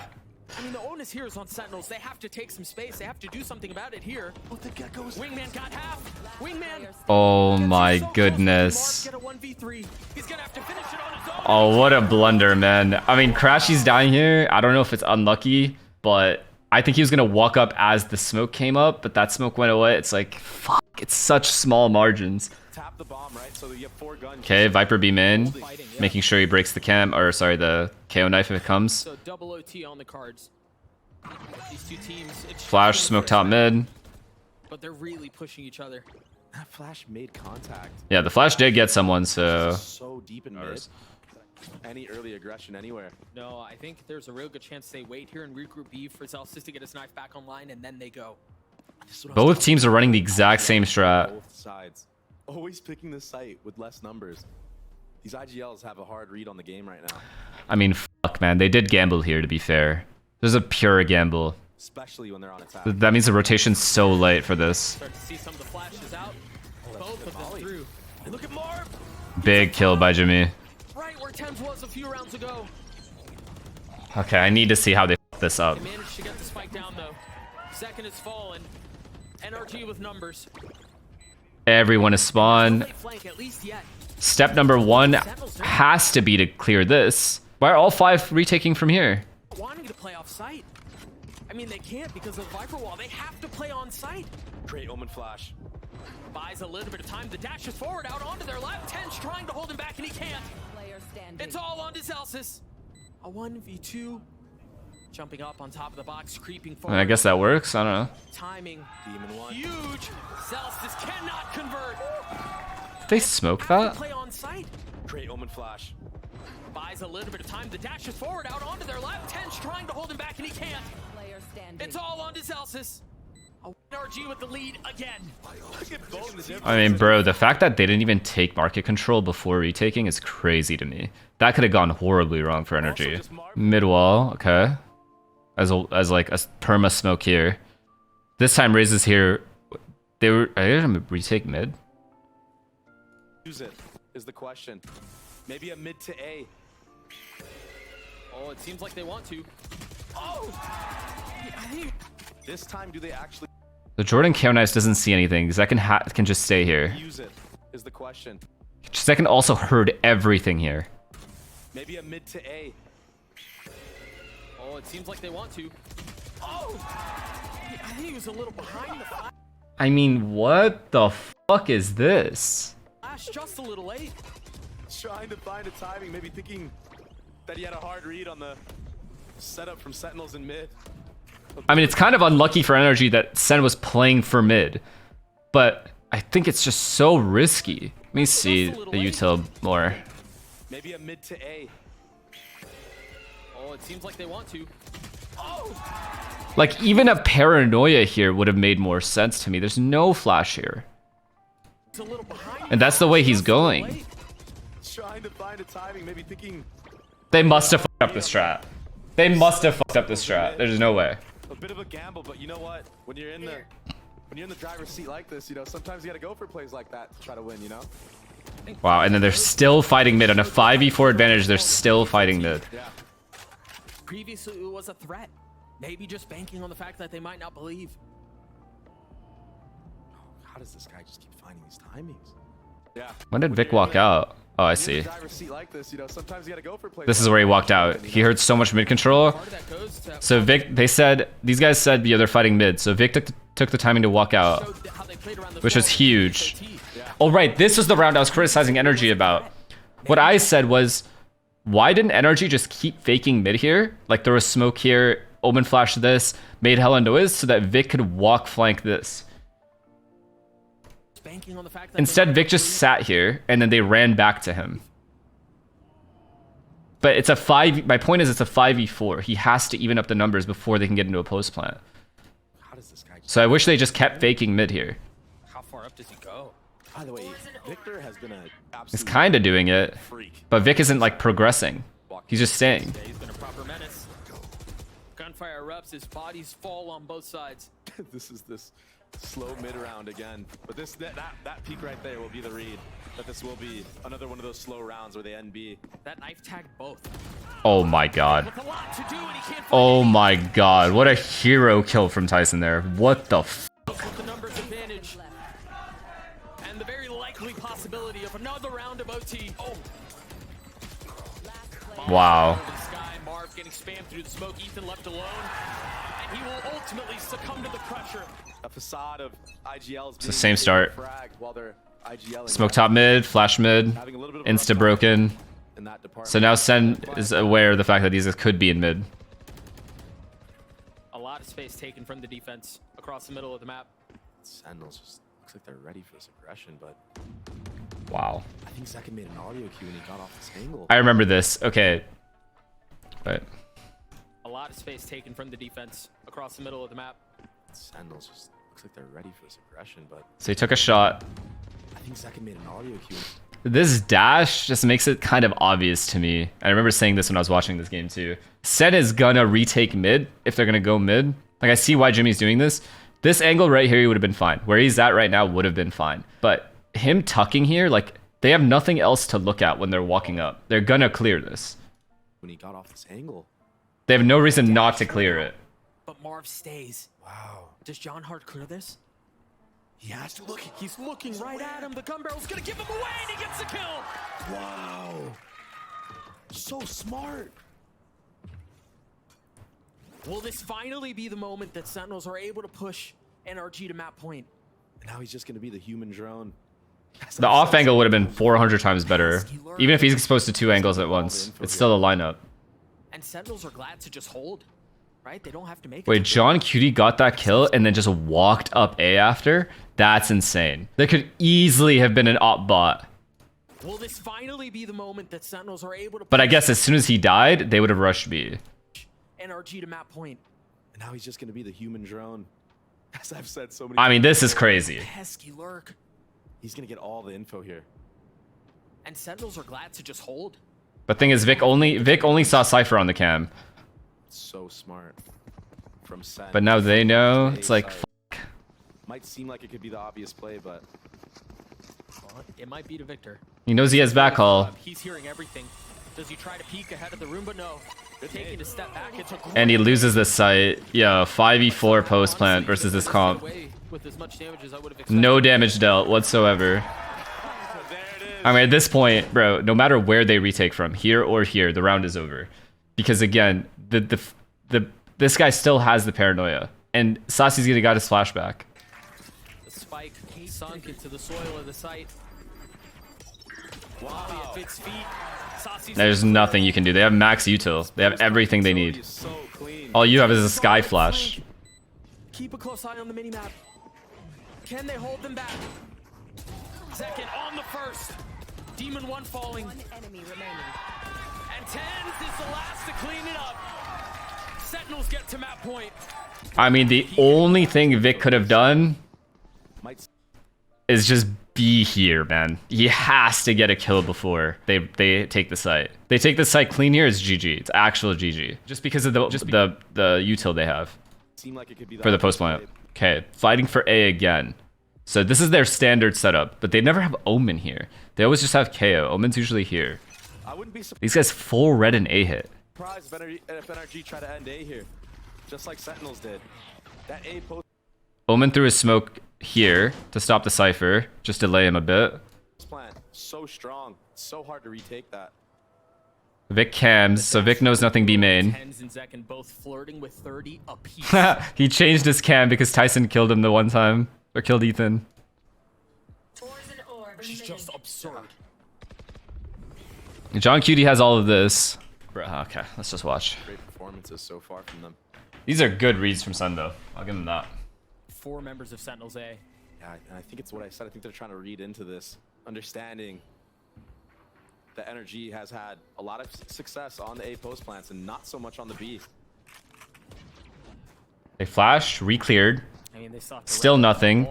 I mean, the onus here is on Sentinels. They have to take some space. They have to do something about it here. What the geckos? Wingman got half. Wingman. Oh gets my himself close. goodness. Mark get a 1v3. He's gonna have to finish it on his own. Oh, what a blunder, man. I mean, Crashy's dying here. I don't know if it's unlucky, but I think he was going to walk up as the smoke came up, but that smoke went away. It's like, fuck, it's such small margins. Tap the bomb, right? So you have 4 guns. Okay, Viper beam in, making sure he breaks the cam, or sorry, the KO knife if it comes. So double OT on the cards. These two teams. Flash, smoke top mid. But they're really pushing each other. That flash made contact. Yeah, the flash did get someone, so... So deep in mid. Any early aggression anywhere. No, I think there's a real good chance they wait here and regroup B for Zelsis to get his knife back online, and then they go. Both teams are running the exact same strat. Both sides. Always picking the site with less numbers. These IGLs have a hard read on the game right now. I mean, fuck, man. They did gamble here, to be fair. There's a pure gamble. Especially when they're on attack. That means the rotation's so late for this. Start to see some of the flashes out. Both of them through. And look at Marv! Big kill by Jimmy. Right where Thames was a few rounds ago. Okay, I need to see how they f this up. They managed to get the spike down, though. Second is fallen. NRG with numbers. Everyone is spawn. Flank at least yet. Step number 1 has to be to clear this. Why are all 5 retaking from here? Wanting to play off site. I mean, they can't because of the Viper wall. They have to play on site. Great Omen flash. Buys a little bit of time. The dash is forward out onto their left. Ten's trying to hold him back and he can't. Player standing. It's all on to Zelsis. A 1v2. Jumping up on top of the box, creeping forward. I guess that works. I don't know. Timing. Demon 1. Huge. Zelsis cannot convert. They smoke Have to that? play on site. Great Omen flash. Buys a little bit of time. The dash is forward out onto their left. Ten's trying to hold him back and he can't. Player standing. It's all on to Zelsis. A RG with the lead again. Look at both. I mean, bro, the fact that they didn't even take market control before retaking is crazy to me. That could have gone horribly wrong for Energy. Mid wall, okay. As like a perma smoke here. This time Raze is here. Are they gonna retake mid? Use it is the question. Maybe a mid to A. Oh, it seems like they want to. Oh! I think This time, do they actually The Jordan KO knives doesn't see anything. Zekin can just stay here. use it is the question. Zekin also heard everything here. Maybe a mid to A. Oh, it seems like they want to. Oh! I think he was a little behind the I mean, what the fuck is this? flash, just a little late. Trying to find a timing, maybe thinking that he had a hard read on the setup from Sentinels in mid. I mean, it's kind of unlucky for Energy that Sen was playing for mid, but I think it's just so risky. Let me see the util more. Maybe a mid to A. Oh, it seems like they want to. Oh! Like, even a paranoia here would have made more sense to me. There's no flash here. It's a little behind. And that's the way he's going. Late. Trying to find a timing, maybe thinking They must have fucked up the strat. They must have fucked up the strat. There's no way. a bit of a gamble, but you know what? When you're in the driver's seat like this, you know, sometimes you gotta go for plays like that to try to win, you know? Wow, and then they're still fighting mid. On a 5v4 advantage, they're still fighting mid. Yeah. Previously, it was a threat. Maybe just banking on the fact that they might not believe. How does this guy just keep finding these timings? Yeah. When did Vic walk out? Oh, I see. Driver's seat like this, you know, sometimes you gotta go for plays. This is where he walked out. He heard so much mid control. Part of that goes to So Vic, these guys said, yeah, they're fighting mid. So Vic took the timing to walk out, showed how they played around the which was field. huge. OT. Oh, right, this was the round I was criticizing Energy about. What I said was, why didn't Energy just keep faking mid here? Like, there was smoke here, Omen flash this, made hella noise so that Vic could walk flank this. Banking on the fact that Instead, Vic just sat here, and then they ran back to him. But it's a 5... My point is it's a 5v4. He has to even up the numbers before they can get into a post plant. How does this guy just... So I wish they just kept faking mid here. How far up does he go? By the way, Victor has been a absolute He's kind of doing it, freak. but Vic isn't, like, progressing. He's just staying. He's been a proper menace. Gunfire erupts, his bodies fall on both sides. This is this slow mid round again, but that peak right there will be the read. That this will be another one of those slow rounds where they NB. That knife tagged both. Oh my god. With a lot to do and he can't find Oh my god. What a hero kill from Tyson there. What the f... with the numbers advantage. And the very likely possibility of another round of OT. Oh. Wow. Over the sky, Marv getting spammed through the smoke. Ethan left alone, and he will ultimately succumb to the pressure. A facade of IGL's It's the same start. while they're IGLing. Smoke top mid, flash mid, Having a little bit of a insta rough broken. in that department. So now Sen is aware of the fact that these could be in mid. A lot of space taken from the defense across the middle of the map. Sentinels just looks like they're ready for this aggression, but Wow. I think Zekin made an audio cue when he got off this angle. I remember this. Okay. But A lot of space taken from the defense across the middle of the map. Sentinels just looks like they're ready for this aggression, but so he took a shot. I think Zekin made an audio cue. This dash just makes it kind of obvious to me. I remember saying this when I was watching this game too. Sen is gonna retake mid if they're gonna go mid. Like I see why Jimmy's doing this. This angle right here, he would have been fine. Where he's at right now would have been fine. But him tucking here, like they have nothing else to look at when they're walking up. They're gonna clear this. When he got off this angle. They have no reason not to clear it. But Marv stays. Wow. Does John Hart clear this? He has to look. He's looking right at him. The gun barrel's gonna give him away, and he gets the kill. Wow. So smart. Will this finally be the moment that Sentinels are able to push NRG to map point? And now he's just going to be the human drone. The off angle would have been 400 times better. Even if he's exposed to two angles at once. It's still a lineup. And Sentinels are glad to just hold, right? They don't have to make it. Wait, John Cutie got that kill and then just walked up A after? That's insane. There could easily have been an op bot. Will this finally be the moment that Sentinels are able to But I push guess as soon as he died, they would have rushed B. NRG to map point? And now he's just going to be the human drone. As I've said so many I mean, times this is before, crazy. Pesky lurk. He's going to get all the info here. And Sentinels are glad to just hold. But thing is, Vic only saw Cypher on the cam. So smart. From Sen. But now they know. It's like, Might seem like it could be the obvious play, but Well, it might be to Victor. he knows he has backhaul. He's hearing everything. Does he try to peek ahead of the room? But no. They're taking a step back. It's a And he loses the site. Yeah, 5v4 post plant versus this comp. With as much damage as I would have expected. No damage dealt whatsoever. I mean, at this point, bro, no matter where they retake from, here or here, the round is over. Because again, this guy still has the paranoia. And Sasi's gonna got his flashback. The spike sunk into the soil of the site. Wow. At its feet. Sasi's There's nothing you can do. They have max util. They have everything they need. he's so clean. All you have is a sky flash. Keep a close eye on the minimap. Can they hold them back? Second on the first. Demon 1 falling. One enemy remaining. And Tens is the last to clean it up. Sentinels get to map point. I mean, the only thing Vic could have done Might is just be here, man. He has to get a kill before they take the site. They take the site clean here, it's GG. It's actual GG. Just because of the util they have seem like it could be for the post plant. Okay, fighting for A again. So this is their standard setup, but they never have Omen here. They always just have KO. Omen's usually here. I wouldn't be These guys full red and A hit. surprised if NRG try to end A here. Just like Sentinels did. That A post Omen threw his smoke here to stop the Cypher, just delay him a bit. plant. So strong. So hard to retake that. Vic cams, so Vic knows nothing B main. Tens and Zekin both flirting with 30 apiece. He changed his cam because Tyson killed him the one time. Or killed Ethan. It's just absurd. John Cutie has all of this. Bro, okay, let's just watch. Great performances so far from them. These are good reads from Sun, though. I'll give him that. 4 members of Sentinels A. Yeah, and I think it's what I said. I think they're trying to read into this, understanding that NRG has had a lot of success on the A post plants and not so much on the B. They flashed, re-cleared. I mean, they saw Still nothing.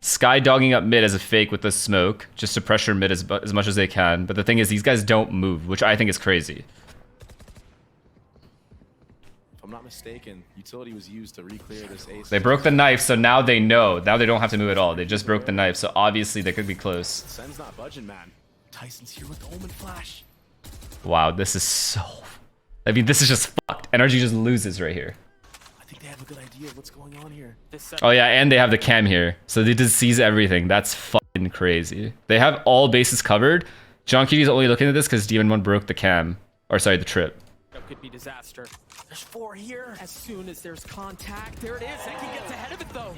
Sky dogging up mid as a fake with the smoke, just to pressure mid as much as they can. But the thing is, these guys don't move, which I think is crazy. If I'm not mistaken, utility was used to re-clear this A. They broke the knife, so now they know. Now they don't have to move at all. They just broke the knife, so obviously they could be close. Sen's not budging, man. Tyson's here with the Omen Flash. Wow, this is so... I mean, this is just fucked. Energy just loses right here. I think they have a good idea of what's going on here. Oh yeah, and they have the cam here. So they just sees everything. That's fucking crazy. They have all bases covered. John Cutie's only looking at this because Demon 1 broke the cam. Or sorry, the trip. That could be disaster. There's 4 here. As soon as there's contact, there it is. Zenkin gets ahead of it though.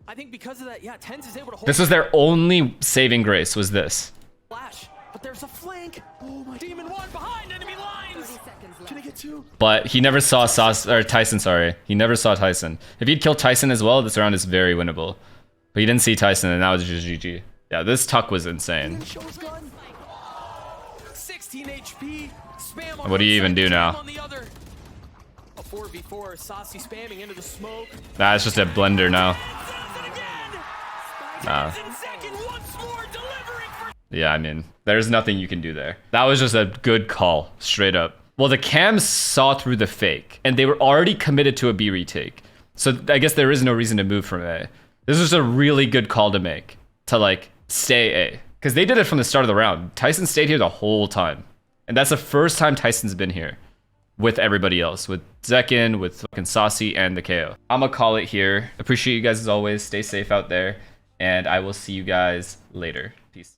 I think because of that, yeah, Tens is able to hold. This was their only saving grace, was this. Flash, but there's a flank. Oh my! Demon 1 behind enemy lines. 30 seconds left. Can I get 2? But he never saw Tyson, sorry. He never saw Tyson. If he'd killed Tyson as well, this round is very winnable. But he didn't see Tyson, and that was just GG. Yeah, this tuck was insane. Show his gun. 16 HP. Spam on What do you one even side, do spam now? on the other. A 4v4. Saucy spamming into the smoke. Nah, it's just a blender now. Nah. Zenkin once more delivering for. Yeah, I mean, there's nothing you can do there. That was just a good call, straight up. Well, the cams saw through the fake, and they were already committed to a B retake. So I guess there is no reason to move from A. This was a really good call to make, to like, stay A. Because they did it from the start of the round. Tyson stayed here the whole time. And that's the first time Tyson's been here with everybody else, with Zenkin, with fucking Saucy, and the KO. I'm gonna call it here. Appreciate you guys as always. Stay safe out there, and I will see you guys later.